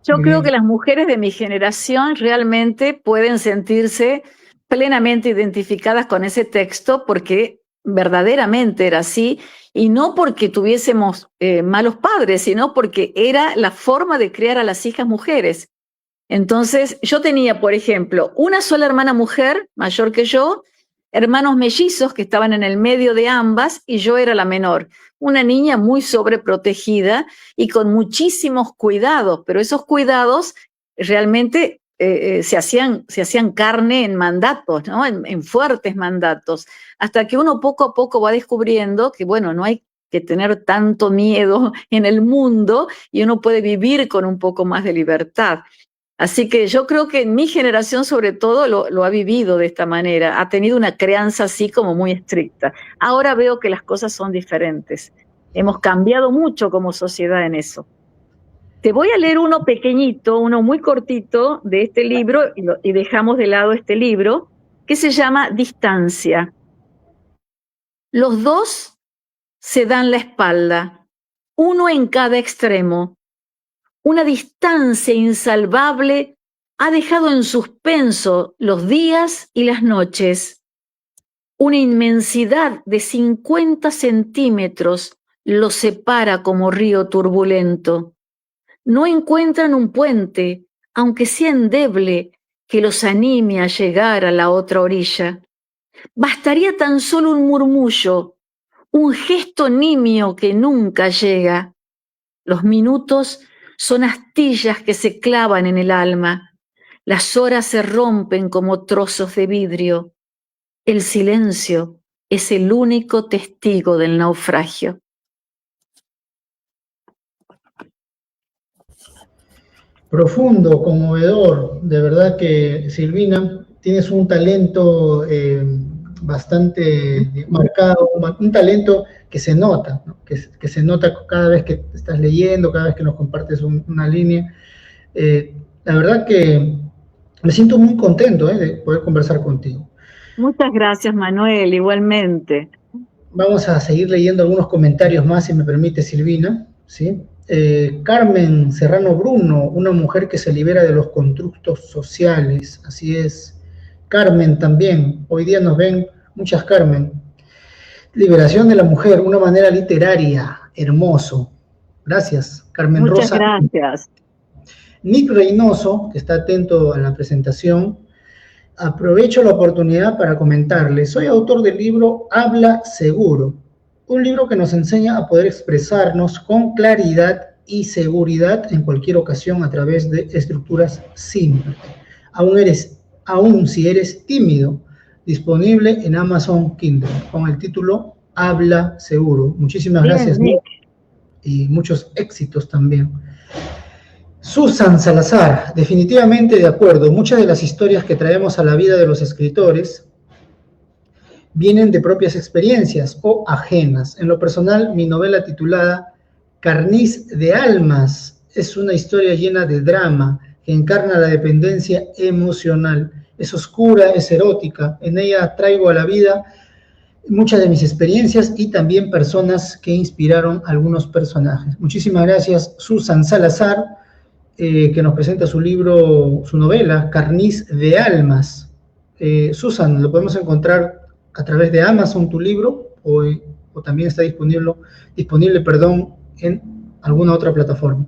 Yo Muy creo bien. que las mujeres de mi generación realmente pueden sentirse plenamente identificadas con ese texto porque verdaderamente era así y no porque tuviésemos malos padres, sino porque era la forma de criar a las hijas mujeres. Entonces, yo tenía, por ejemplo, una sola hermana mujer, mayor que yo, hermanos mellizos que estaban en el medio de ambas y yo era la menor. Una niña muy sobreprotegida y con muchísimos cuidados, pero esos cuidados realmente se hacían carne en mandatos, ¿no? En fuertes mandatos, hasta que uno poco a poco va descubriendo que, bueno, no hay que tener tanto miedo en el mundo y uno puede vivir con un poco más de libertad. Así que yo creo que mi generación sobre todo lo ha vivido de esta manera, ha tenido una crianza así como muy estricta. Ahora veo que las cosas son diferentes. Hemos cambiado mucho como sociedad en eso. Te voy a leer uno pequeñito, uno muy cortito de este libro, y dejamos de lado este libro, que se llama Distancia. Los dos se dan la espalda, uno en cada extremo. Una distancia insalvable ha dejado en suspenso los días y las noches. Una inmensidad de 50 centímetros los separa como río turbulento. No encuentran un puente, aunque sea endeble, que los anime a llegar a la otra orilla. Bastaría tan solo un murmullo, un gesto nimio que nunca llega. Los minutos son astillas que se clavan en el alma. Las horas se rompen como trozos de vidrio. El silencio es el único testigo del naufragio. Profundo, conmovedor. De verdad que, Silvina, tienes un talento bastante marcado, un talento que se nota, ¿no? Que se nota cada vez que estás leyendo, cada vez que nos compartes una línea. La verdad que me siento muy contento de poder conversar contigo. Muchas gracias, Manuel, igualmente. Vamos a seguir leyendo algunos comentarios más, si me permite, Silvina, ¿sí? Carmen Serrano Bruno, una mujer que se libera de los constructos sociales, así es. Carmen también, hoy día nos ven muchas Carmen. Liberación de la mujer, una manera literaria, hermoso. Gracias, Carmen Muchas Rosa. gracias. Nick Reynoso, que está atento a la presentación, aprovecho la oportunidad para comentarles. Soy autor del libro Habla Seguro, un libro que nos enseña a poder expresarnos con claridad y seguridad en cualquier ocasión a través de estructuras simples. Aún si eres tímido, disponible en Amazon Kindle con el título Habla Seguro. Muchísimas gracias, Nick, y muchos éxitos también. Susan Salazar, definitivamente de acuerdo. Muchas de las historias que traemos a la vida de los escritores vienen de propias experiencias o ajenas. En lo personal, mi novela titulada Carniz de Almas es una historia llena de drama que encarna la dependencia emocional. Es oscura, es erótica. En ella traigo a la vida muchas de mis experiencias y también personas que inspiraron a algunos personajes. Muchísimas gracias, Susan Salazar, que nos presenta su libro, su novela, Carniz de Almas. Susan, lo podemos encontrar a través de Amazon, tu libro, o también está disponible, en alguna otra plataforma.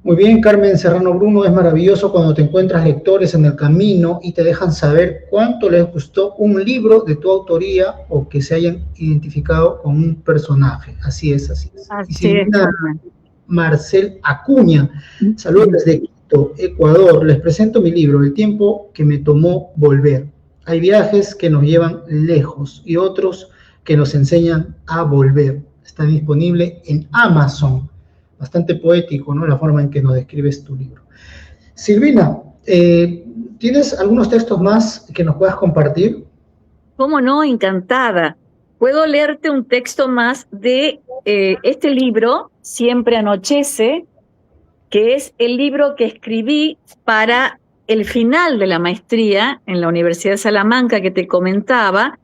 Muy bien, Carmen Serrano Bruno, es maravilloso cuando te encuentras lectores en el camino y te dejan saber cuánto les gustó un libro de tu autoría o que se hayan identificado con un personaje. Así es, así es. Así es, Carmen. Marcel Acuña, saludos desde Quito, Ecuador. Les presento mi libro, El tiempo que me tomó volver. Hay viajes que nos llevan lejos y otros que nos enseñan a volver. Está disponible en Amazon. Bastante poético, ¿no? La forma en que nos describes tu libro. Silvina, ¿tienes algunos textos más que nos puedas compartir? ¿Cómo no? Encantada. Puedo leerte un texto más de este libro, Siempre anochece, que es el libro que escribí para el final de la maestría en la Universidad de Salamanca que te comentaba.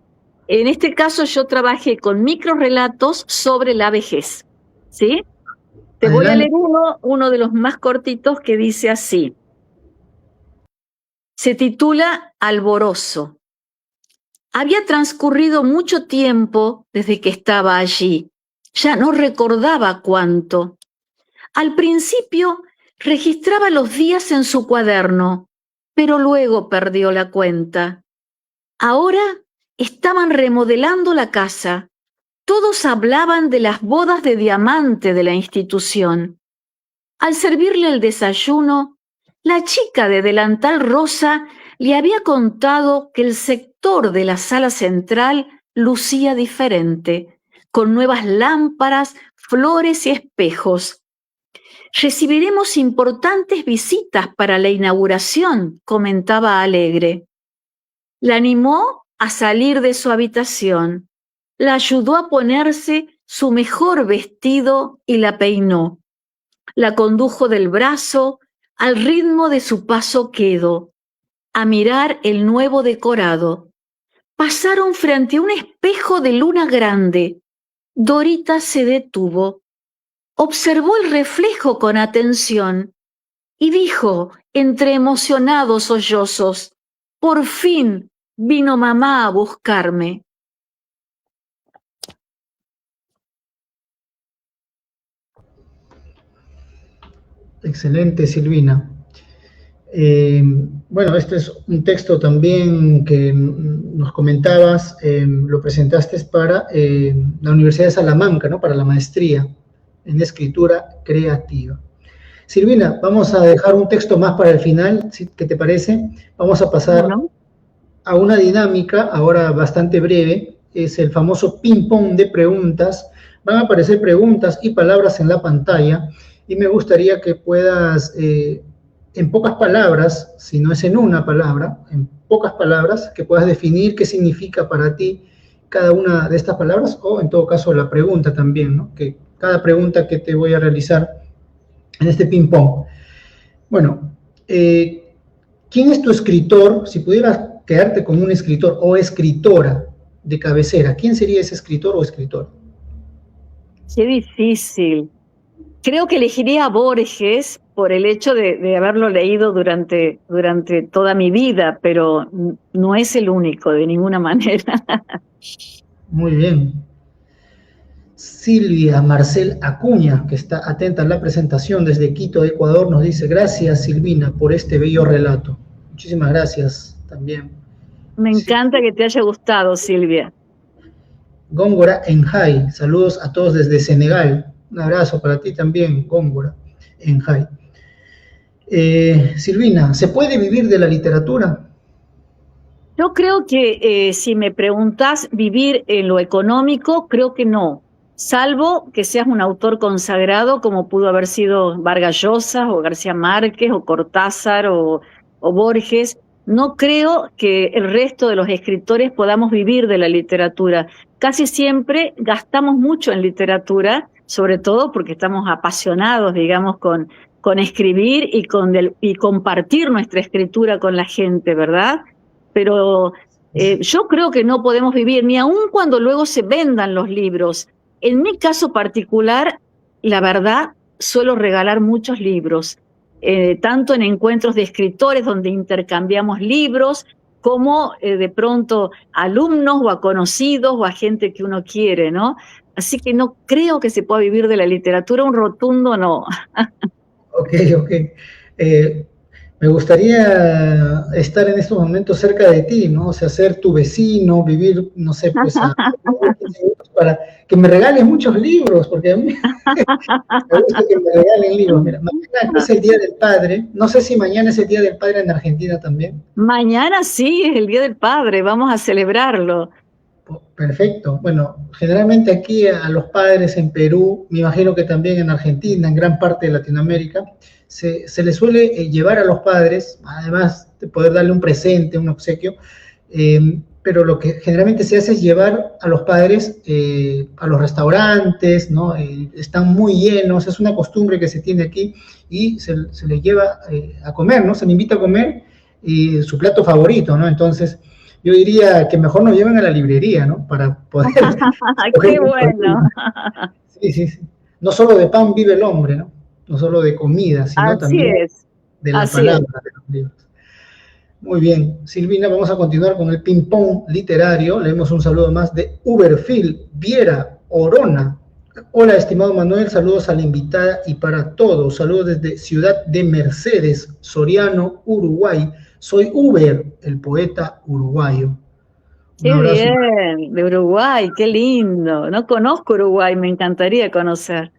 En este caso yo trabajé con microrelatos sobre la vejez, ¿sí? Te voy a leer uno de los más cortitos que dice así. Se titula Alborozo. Había transcurrido mucho tiempo desde que estaba allí. Ya no recordaba cuánto. Al principio registraba los días en su cuaderno, pero luego perdió la cuenta. Ahora estaban remodelando la casa. Todos hablaban de las bodas de diamante de la institución. Al servirle el desayuno, la chica de delantal rosa le había contado que el sector de la sala central lucía diferente, con nuevas lámparas, flores y espejos. Recibiremos importantes visitas para la inauguración, comentaba alegre. La animó a salir de su habitación, la ayudó a ponerse su mejor vestido y la peinó. La condujo del brazo al ritmo de su paso quedo, a mirar el nuevo decorado. Pasaron frente a un espejo de luna grande. Dorita se detuvo. Observó el reflejo con atención. y dijo, entre emocionados sollozos, por fin vino mamá a buscarme. Excelente, Silvina. Bueno, este es un texto también que nos comentabas, lo presentaste para la Universidad de Salamanca, ¿no? Para la maestría en escritura creativa. Silvina, vamos a dejar un texto más para el final, ¿qué te parece? Vamos a pasar a una dinámica, ahora bastante breve, es el famoso ping-pong de preguntas. Van a aparecer preguntas y palabras en la pantalla, y me gustaría que puedas, en pocas palabras, si no es en una palabra, en pocas palabras, que puedas definir qué significa para ti cada una de estas palabras, o en todo caso la pregunta también, ¿no? Que cada pregunta que te voy a realizar en este ping-pong. Bueno, ¿quién es tu escritor? Si pudieras quedarte con un escritor o escritora de cabecera, ¿quién sería ese escritor o escritora? Qué difícil. Creo que elegiría a Borges por el hecho de haberlo leído durante toda mi vida, pero no es el único, de ninguna manera. Muy bien. Silvia Marcel Acuña, que está atenta a la presentación desde Quito, Ecuador, nos dice, gracias Silvina por este bello relato. Muchísimas gracias también. Me encanta que te haya gustado, Silvia. Góngora Enjay, saludos a todos desde Senegal. Un abrazo para ti también, Góngora Enjay. Silvina, ¿se puede vivir de la literatura? Yo creo que si me preguntás vivir en lo económico, creo que no. Salvo que seas un autor consagrado como pudo haber sido Vargas Llosa o García Márquez o Cortázar o Borges. No creo que el resto de los escritores podamos vivir de la literatura. Casi siempre gastamos mucho en literatura, sobre todo porque estamos apasionados, digamos, con escribir y compartir nuestra escritura con la gente, ¿verdad? Pero yo creo que no podemos vivir, ni aun cuando luego se vendan los libros. En mi caso particular, la verdad, suelo regalar muchos libros, tanto en encuentros de escritores donde intercambiamos libros, como de pronto a alumnos o a conocidos o a gente que uno quiere, ¿no? Así que no creo que se pueda vivir de la literatura, un rotundo no. Ok. Me gustaría estar en estos momentos cerca de ti, ¿no? O sea, ser tu vecino, vivir, no sé, pues, para que me regales muchos libros, porque a mí me gusta que me regalen libros. Mira, mañana es el Día del Padre. No sé si mañana es el Día del Padre en Argentina también. Mañana sí es el Día del Padre, vamos a celebrarlo. Perfecto. Bueno, generalmente aquí a los padres en Perú, me imagino que también en Argentina, en gran parte de Latinoamérica, se les suele llevar a los padres, además de poder darle un presente, un obsequio, pero lo que generalmente se hace es llevar a los padres a los restaurantes, ¿no? Están muy llenos, es una costumbre que se tiene aquí, y se les lleva a comer, ¿no? Se les invita a comer y su plato favorito, ¿no? Entonces, yo diría que mejor nos lleven a la librería, ¿no? Para poder... ¡Qué bueno! Sí. No solo de pan vive el hombre, ¿no? No solo de comida, sino Así también es. de la palabra, de los libros. Muy bien, Silvina, vamos a continuar con el ping-pong literario. Leemos un saludo más de Uberfield, Viera, Orona. Hola, estimado Manuel, saludos a la invitada y para todos. Saludos desde Ciudad de Mercedes, Soriano, Uruguay. Soy Uber, el poeta uruguayo. Qué bien, de Uruguay, qué lindo. No conozco Uruguay, me encantaría conocer.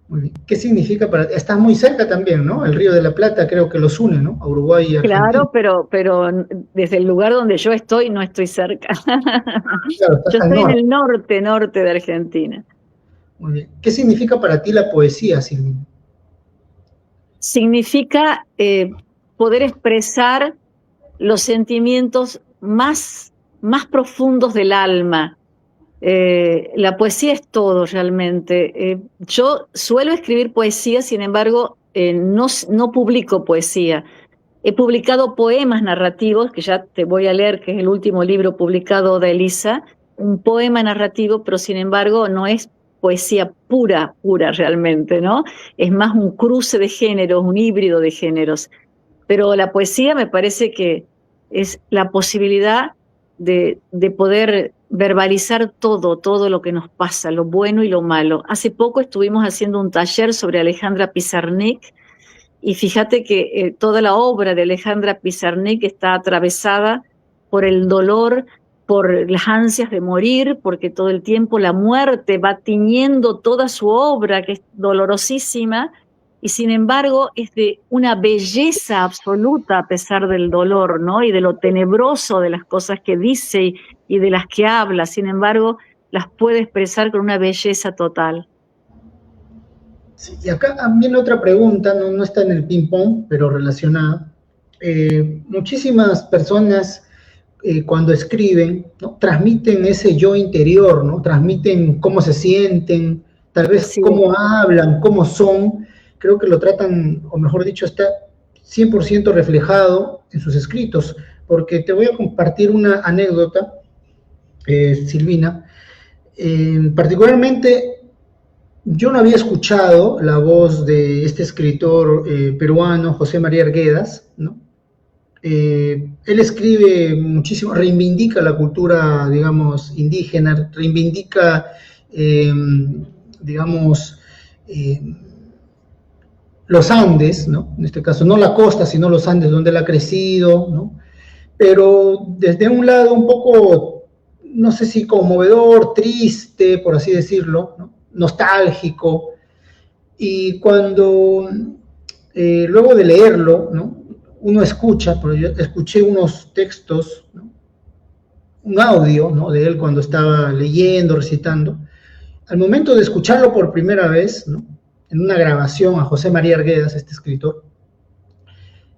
Muy bien. ¿Qué significa para ti? Estás muy cerca también, ¿no? El Río de la Plata creo que los une, ¿no? A Uruguay y Argentina. Claro, pero desde el lugar donde yo estoy no estoy cerca. Claro, yo estoy en el norte de Argentina. Muy bien. ¿Qué significa para ti la poesía, Silvina? Significa poder expresar los sentimientos más profundos del alma. La poesía es todo realmente. Yo suelo escribir poesía, sin embargo, no publico poesía. He publicado poemas narrativos, que ya te voy a leer, que es el último libro publicado de Elisa, un poema narrativo, pero sin embargo no es poesía pura, pura realmente, ¿no? Es más un cruce de géneros, un híbrido de géneros. Pero la poesía me parece que es la posibilidad de poder verbalizar todo, todo lo que nos pasa, lo bueno y lo malo. Hace poco estuvimos haciendo un taller sobre Alejandra Pizarnik, y fíjate que toda la obra de Alejandra Pizarnik está atravesada por el dolor, por las ansias de morir, porque todo el tiempo la muerte va tiñendo toda su obra, que es dolorosísima, y sin embargo es de una belleza absoluta a pesar del dolor, ¿no? Y de lo tenebroso de las cosas que dice y de las que habla. Sin embargo, las puede expresar con una belleza total. Sí, y acá viene otra pregunta, no está en el ping-pong, pero relacionada. Muchísimas personas cuando escriben, ¿no?, transmiten ese yo interior, ¿no? Transmiten cómo se sienten, tal vez Así cómo hablan, cómo son. Creo que lo tratan, o mejor dicho, está 100% reflejado en sus escritos, porque te voy a compartir una anécdota, Silvina. Particularmente, yo no había escuchado la voz de este escritor peruano, José María Arguedas, ¿no? Él escribe muchísimo, reivindica la cultura, digamos, indígena, reivindica, digamos, eh, los Andes, ¿no? En este caso, no la costa, sino los Andes, donde él ha crecido, ¿no? Pero desde un lado un poco, no sé si conmovedor, triste, por así decirlo, ¿no?, nostálgico. Y cuando, luego de leerlo, ¿no?, uno escucha, porque yo escuché unos textos, ¿no?, un audio, ¿no?, de él cuando estaba leyendo, recitando. Al momento de escucharlo por primera vez, ¿no?, en una grabación a José María Arguedas, este escritor,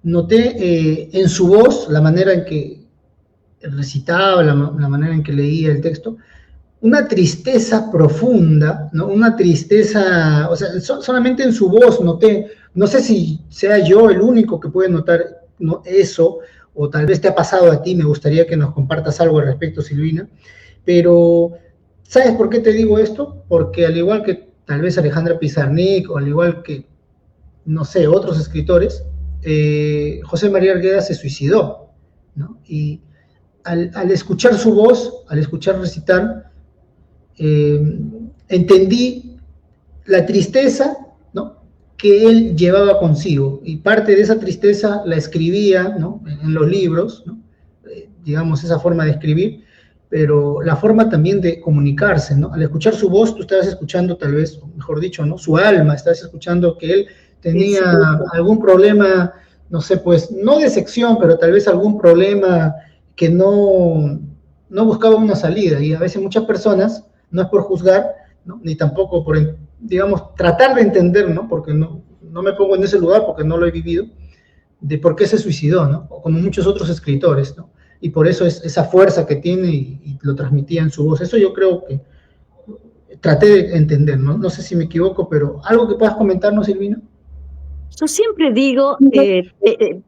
noté en su voz, la manera en que recitaba, la manera en que leía el texto, una tristeza profunda, ¿no? Una tristeza, o sea, solamente en su voz noté, no sé si sea yo el único que puede notar, ¿no?, eso, o tal vez te ha pasado a ti, me gustaría que nos compartas algo al respecto, Silvina, pero ¿sabes por qué te digo esto? Porque al igual que tal vez Alejandra Pizarnik, o al igual que, no sé, otros escritores, José María Arguedas se suicidó, ¿no? Y al escuchar su voz, al escuchar recitar, entendí la tristeza, ¿no?, que él llevaba consigo, y parte de esa tristeza la escribía, ¿no?, en los libros, ¿no?, digamos, esa forma de escribir, pero la forma también de comunicarse, ¿no? Al escuchar su voz, tú estabas escuchando, tal vez, mejor dicho, ¿no?, su alma, estabas escuchando que él tenía algún problema, no sé, pues, no de sección, pero tal vez algún problema que no buscaba una salida, y a veces muchas personas, no es por juzgar, ¿no?, ni tampoco por, digamos, tratar de entender, ¿no?, porque no me pongo en ese lugar porque no lo he vivido, de por qué se suicidó, ¿no?, como muchos otros escritores, ¿no? Y por eso es esa fuerza que tiene, y lo transmitía en su voz. Eso yo creo que traté de entender, ¿no? No sé si me equivoco, pero algo que puedas comentarnos, Silvina. Yo siempre digo,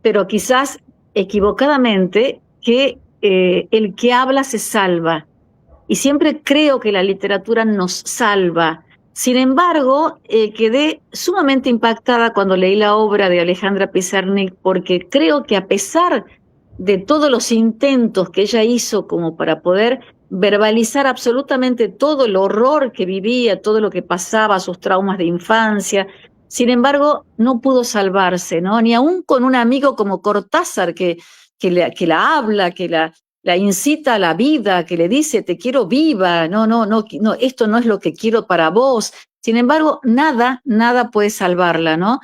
pero quizás equivocadamente, que el que habla se salva. Y siempre creo que la literatura nos salva. Sin embargo, quedé sumamente impactada cuando leí la obra de Alejandra Pizarnik, porque creo que a pesar de todos los intentos que ella hizo como para poder verbalizar absolutamente todo el horror que vivía, todo lo que pasaba, sus traumas de infancia, sin embargo, no pudo salvarse, ¿no? Ni aún con un amigo como Cortázar, que la habla, que la incita a la vida, que le dice, te quiero viva, no, esto no es lo que quiero para vos. Sin embargo, nada puede salvarla, ¿no?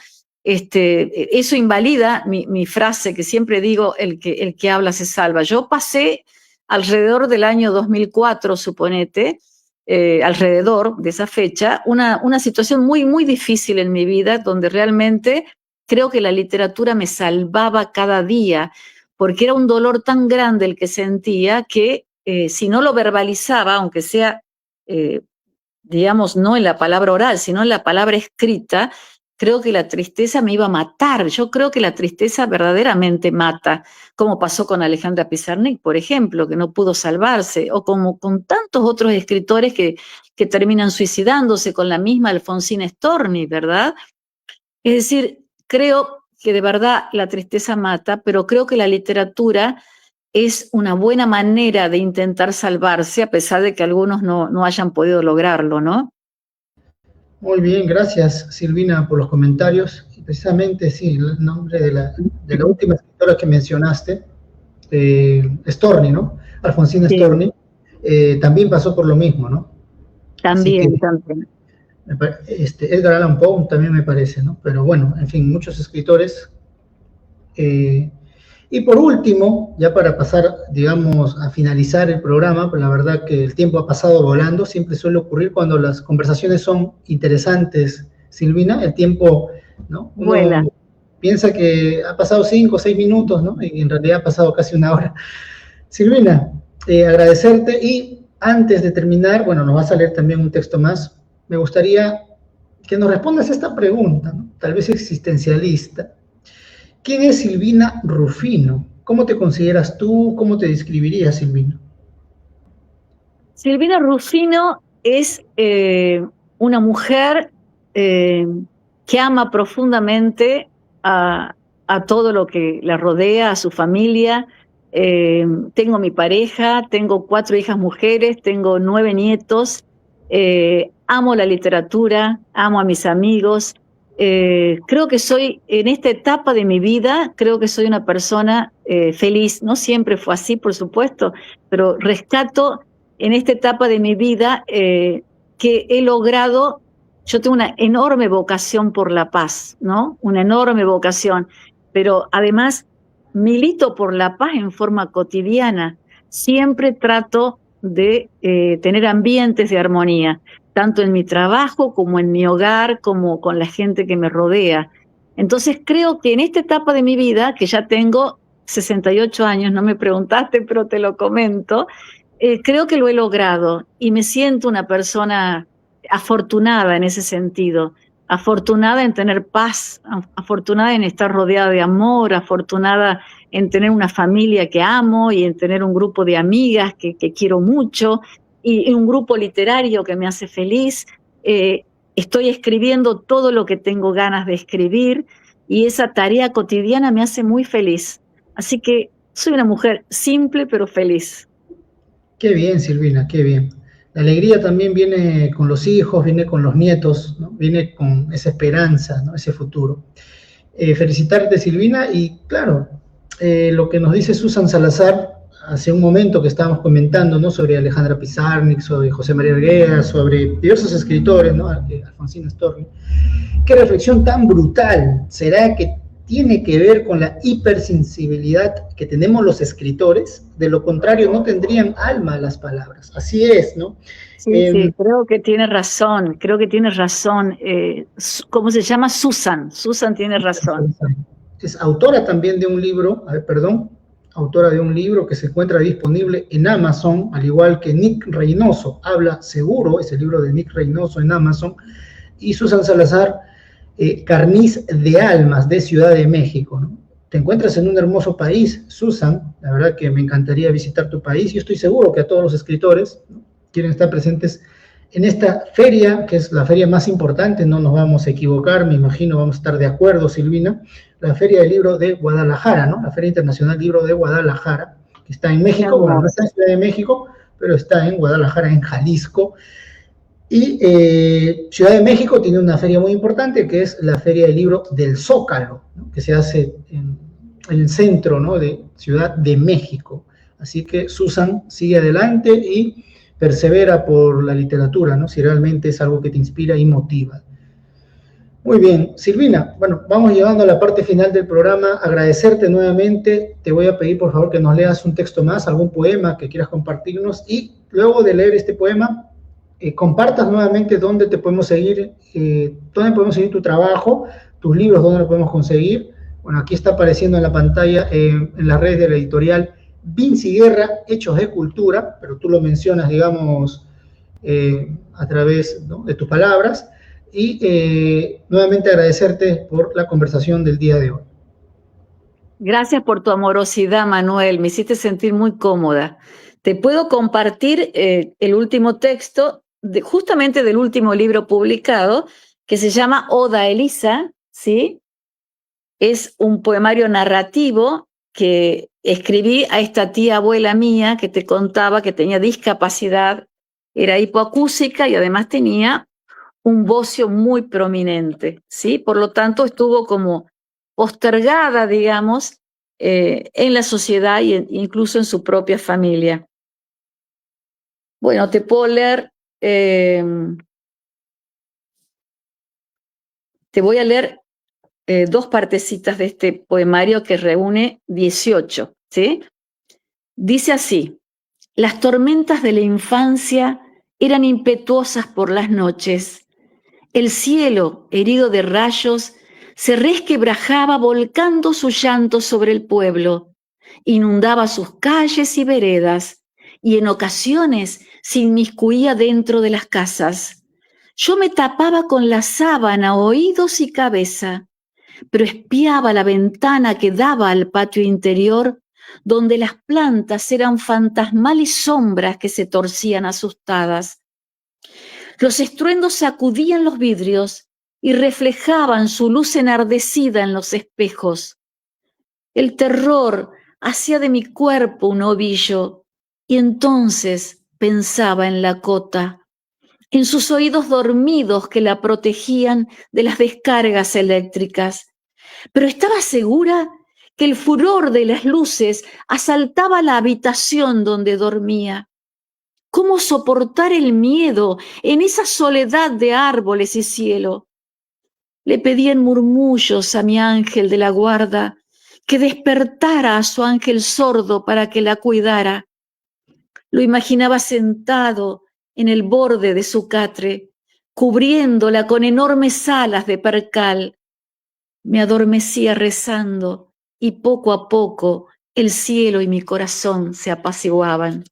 Eso invalida mi frase que siempre digo, el que habla se salva. Yo pasé alrededor del año 2004, suponete, alrededor de esa fecha, una situación muy, muy difícil en mi vida, donde realmente creo que la literatura me salvaba cada día, porque era un dolor tan grande el que sentía que si no lo verbalizaba, aunque sea, digamos, no en la palabra oral, sino en la palabra escrita, creo que la tristeza me iba a matar. Yo creo que la tristeza verdaderamente mata, como pasó con Alejandra Pizarnik, por ejemplo, que no pudo salvarse, o como con tantos otros escritores que terminan suicidándose, con la misma Alfonsina Storni, ¿verdad? Es decir, creo que de verdad la tristeza mata, pero creo que la literatura es una buena manera de intentar salvarse, a pesar de que algunos no hayan podido lograrlo, ¿no? Muy bien, gracias Silvina por los comentarios. Y precisamente, sí, el nombre de la última escritora que mencionaste, Storni, ¿no? Alfonsina Sí. Storni, también pasó por lo mismo, ¿no? También, que, también. Edgar Allan Poe también me parece, ¿no? Pero bueno, en fin, muchos escritores. Y por último, ya para pasar, digamos, a finalizar el programa, pues la verdad que el tiempo ha pasado volando, siempre suele ocurrir cuando las conversaciones son interesantes, Silvina, el tiempo, ¿no? Uno Vuela. piensa que ha pasado 5 o 6 minutos, ¿no? Y en realidad ha pasado casi una hora. Silvina, agradecerte y antes de terminar, bueno, nos vas a leer también un texto más, me gustaría que nos respondas esta pregunta, ¿no? Tal vez existencialista. ¿Quién es Silvina Rufino? ¿Cómo te consideras tú? ¿Cómo te describirías, Silvina? Silvina Rufino es una mujer que ama profundamente a todo lo que la rodea, a su familia. Tengo mi pareja, tengo 4 hijas mujeres, tengo 9 nietos. Amo la literatura, amo a mis amigos. Creo que soy, en esta etapa de mi vida, creo que soy una persona feliz. No siempre fue así, por supuesto, pero rescato en esta etapa de mi vida que he logrado. Yo tengo una enorme vocación por la paz, ¿no? Una enorme vocación, pero además milito por la paz en forma cotidiana. Siempre trato de tener ambientes de armonía, tanto en mi trabajo como en mi hogar, como con la gente que me rodea. Entonces creo que en esta etapa de mi vida, que ya tengo 68 años, no me preguntaste, pero te lo comento, creo que lo he logrado y me siento una persona afortunada en ese sentido, afortunada en tener paz, afortunada en estar rodeada de amor, afortunada en tener una familia que amo y en tener un grupo de amigas que quiero mucho y un grupo literario que me hace feliz. Estoy escribiendo todo lo que tengo ganas de escribir y esa tarea cotidiana me hace muy feliz. Así que soy una mujer simple pero feliz. Qué bien, Silvina, qué bien. La alegría también viene con los hijos, viene con los nietos, ¿no? Viene con esa esperanza, ¿no? Ese futuro. Felicitarte, Silvina, y claro, lo que nos dice Susan Salazar hace un momento que estábamos comentando, ¿no? Sobre Alejandra Pizarnik, sobre José María Argueda, sobre diversos escritores, ¿no? Alfonsina Storni. Qué reflexión tan brutal. ¿Será que tiene que ver con la hipersensibilidad que tenemos los escritores? De lo contrario, no tendrían alma las palabras. Así es, ¿no? Sí, creo que tiene razón, creo que tiene razón. ¿Cómo se llama? Susan. Susan tiene razón. Es autora también de un libro, autora de un libro que se encuentra disponible en Amazon, al igual que Nick Reynoso, Habla Seguro, es el libro de Nick Reynoso en Amazon, y Susan Salazar, Carniz de Almas, de Ciudad de México, ¿no? Te encuentras en un hermoso país, Susan, la verdad que me encantaría visitar tu país, y estoy seguro que a todos los escritores, ¿no?, quieren estar presentes en esta feria, que es la feria más importante, no nos vamos a equivocar, me imagino vamos a estar de acuerdo, Silvina, la Feria del Libro de Guadalajara, ¿no? La Feria Internacional del Libro de Guadalajara, que está en México, bueno, no está en Ciudad de México, pero está en Guadalajara, en Jalisco. Y Ciudad de México tiene una feria muy importante, que es la Feria del Libro del Zócalo, ¿no?, que se hace en el centro, ¿no?, de Ciudad de México. Así que Susan sigue adelante y persevera por la literatura, ¿no?, si realmente es algo que te inspira y motiva. Muy bien, Silvina, bueno, vamos llegando a la parte final del programa. Agradecerte nuevamente. Te voy a pedir, por favor, que nos leas un texto más, algún poema que quieras compartirnos, y luego de leer este poema, compartas nuevamente dónde te podemos seguir, dónde podemos seguir tu trabajo, tus libros, dónde lo podemos conseguir. Bueno, aquí está apareciendo en la pantalla, en las redes de la editorial Vinci Guerra, Hechos de Cultura, pero tú lo mencionas, digamos, a través, ¿no?, de tus palabras. y nuevamente agradecerte por la conversación del día de hoy. Gracias por tu amorosidad, Manuel. Me hiciste sentir muy cómoda. Te puedo compartir el último texto, justamente del último libro publicado, que se llama Oda a Elisa, ¿sí? Es un poemario narrativo que escribí a esta tía abuela mía que te contaba que tenía discapacidad, era hipoacúsica y además tenía un bocio muy prominente, ¿sí? Por lo tanto, estuvo como postergada, digamos, en la sociedad e incluso en su propia familia. Bueno, te puedo leer, te voy a leer dos partecitas de este poemario que reúne 18, ¿sí? Dice así: las tormentas de la infancia eran impetuosas por las noches. El cielo, herido de rayos, se resquebrajaba volcando su llanto sobre el pueblo, inundaba sus calles y veredas, y en ocasiones se inmiscuía dentro de las casas. Yo me tapaba con la sábana oídos y cabeza, pero espiaba la ventana que daba al patio interior, donde las plantas eran fantasmales sombras que se torcían asustadas. Los estruendos sacudían los vidrios y reflejaban su luz enardecida en los espejos. El terror hacía de mi cuerpo un ovillo, y entonces pensaba en la cota, en sus oídos dormidos que la protegían de las descargas eléctricas. Pero estaba segura que el furor de las luces asaltaba la habitación donde dormía. ¿Cómo soportar el miedo en esa soledad de árboles y cielo? Le pedí en murmullos a mi ángel de la guarda que despertara a su ángel sordo para que la cuidara. Lo imaginaba sentado en el borde de su catre, cubriéndola con enormes alas de percal. Me adormecía rezando y poco a poco el cielo y mi corazón se apaciguaban.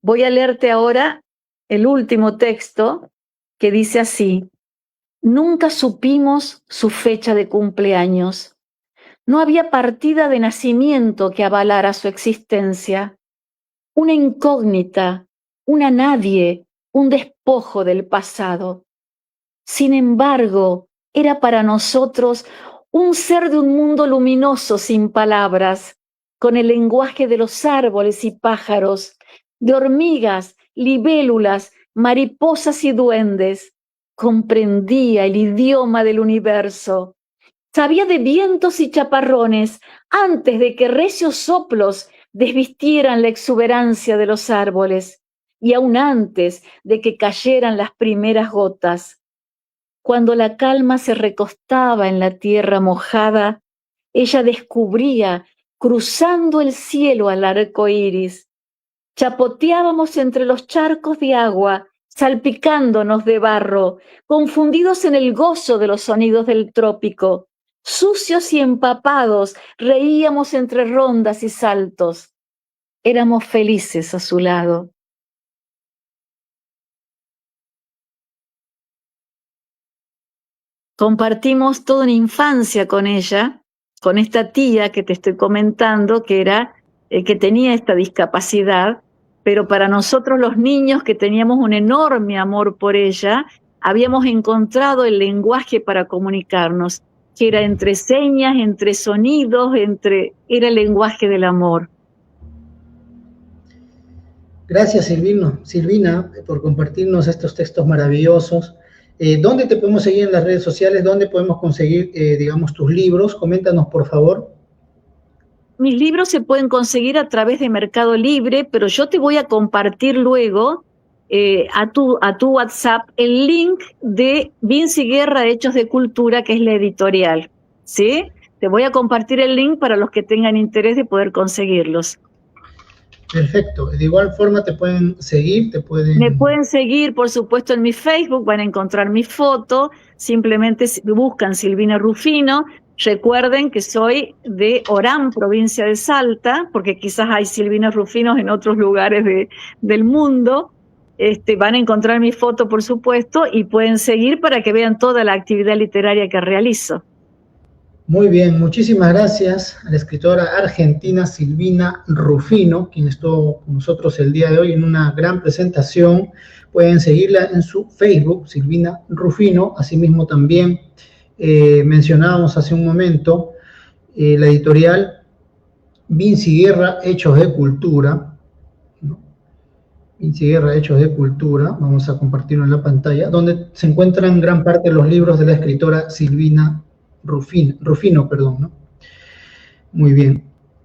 Voy a leerte ahora el último texto que dice así: nunca supimos su fecha de cumpleaños. No había partida de nacimiento que avalara su existencia. Una incógnita, una nadie, un despojo del pasado. Sin embargo, era para nosotros un ser de un mundo luminoso sin palabras, con el lenguaje de los árboles y pájaros, de hormigas, libélulas, mariposas y duendes. Comprendía el idioma del universo. Sabía de vientos y chaparrones antes de que recios soplos desvistieran la exuberancia de los árboles y aún antes de que cayeran las primeras gotas. Cuando la calma se recostaba en la tierra mojada, ella descubría, cruzando el cielo al arco iris. Chapoteábamos entre los charcos de agua, salpicándonos de barro, confundidos en el gozo de los sonidos del trópico. Sucios y empapados, reíamos entre rondas y saltos. Éramos felices a su lado. Compartimos toda una infancia con ella, con esta tía que te estoy comentando, que tenía esta discapacidad, pero para nosotros los niños que teníamos un enorme amor por ella, habíamos encontrado el lenguaje para comunicarnos, que era entre señas, entre sonidos, era el lenguaje del amor. Gracias, Silvina, por compartirnos estos textos maravillosos. ¿Dónde te podemos seguir en las redes sociales? ¿Dónde podemos conseguir, digamos, tus libros? Coméntanos, por favor. Mis libros se pueden conseguir a través de Mercado Libre, pero yo te voy a compartir luego a tu WhatsApp el link de Vinci Guerra, Hechos de Cultura, que es la editorial, ¿sí? Te voy a compartir el link para los que tengan interés de poder conseguirlos. Perfecto. De igual forma te pueden seguir, Me pueden seguir, por supuesto, en mi Facebook, van a encontrar mi foto, simplemente buscan Silvina Rufino. Recuerden que soy de Orán, provincia de Salta, porque quizás hay Silvinas Rufinos en otros lugares del mundo. van a encontrar mi foto, por supuesto, y pueden seguir para que vean toda la actividad literaria que realizo. Muy bien, muchísimas gracias a la escritora argentina Silvina Rufino, quien estuvo con nosotros el día de hoy en una gran presentación. Pueden seguirla en su Facebook, Silvina Rufino. Asimismo también mencionábamos hace un momento la editorial Vinci Guerra, Hechos de Cultura, ¿no? Vinci Guerra, Hechos de Cultura, vamos a compartirlo en la pantalla, donde se encuentran gran parte de los libros de la escritora Silvina Rufino, ¿no? Muy bien.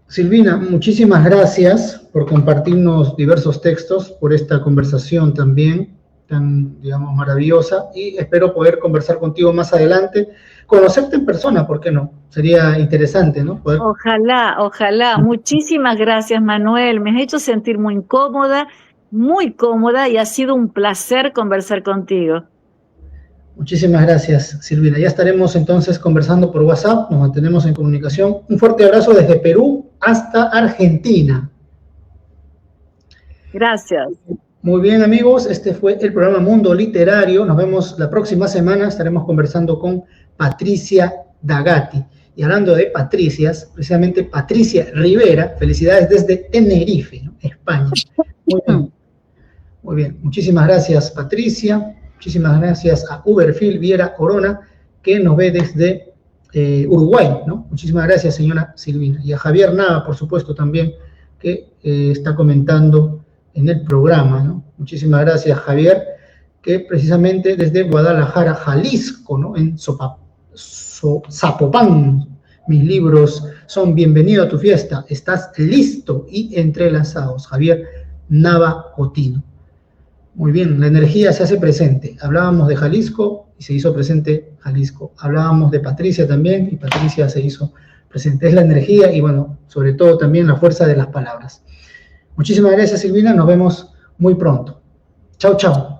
Silvina, muchísimas gracias por compartirnos diversos textos, por esta conversación también, tan, digamos, maravillosa, y espero poder conversar contigo más adelante, conocerte en persona, ¿por qué no? Sería interesante, ¿no? Poder... Ojalá, ojalá. Muchísimas gracias, Manuel. Me has hecho sentir muy cómoda, y ha sido un placer conversar contigo. Muchísimas gracias, Silvina. Ya estaremos entonces conversando por WhatsApp, nos mantenemos en comunicación. Un fuerte abrazo desde Perú hasta Argentina. Gracias. Muy bien, amigos, este fue el programa Mundo Literario. Nos vemos la próxima semana, estaremos conversando con Patricia Dagati. Y hablando de Patricias, precisamente Patricia Rivera, felicidades desde Tenerife, ¿no? España. Muy bien. Muy bien, muchísimas gracias, Patricia. Muchísimas gracias a Uberfil Viera Corona, que nos ve desde Uruguay, ¿no? Muchísimas gracias, señora Silvina. Y a Javier Nava, por supuesto, también, que está comentando en el programa, ¿no? Muchísimas gracias, Javier, que precisamente desde Guadalajara, Jalisco, ¿no? En Zapopan, mis libros son Bienvenido a tu fiesta, estás listo y entrelazados. Javier Nava Cotino. Muy bien, la energía se hace presente. Hablábamos de Jalisco y se hizo presente Jalisco. Hablábamos de Patricia también y Patricia se hizo presente. Es la energía y, bueno, sobre todo también la fuerza de las palabras. Muchísimas gracias, Silvina. Nos vemos muy pronto. Chao, chao.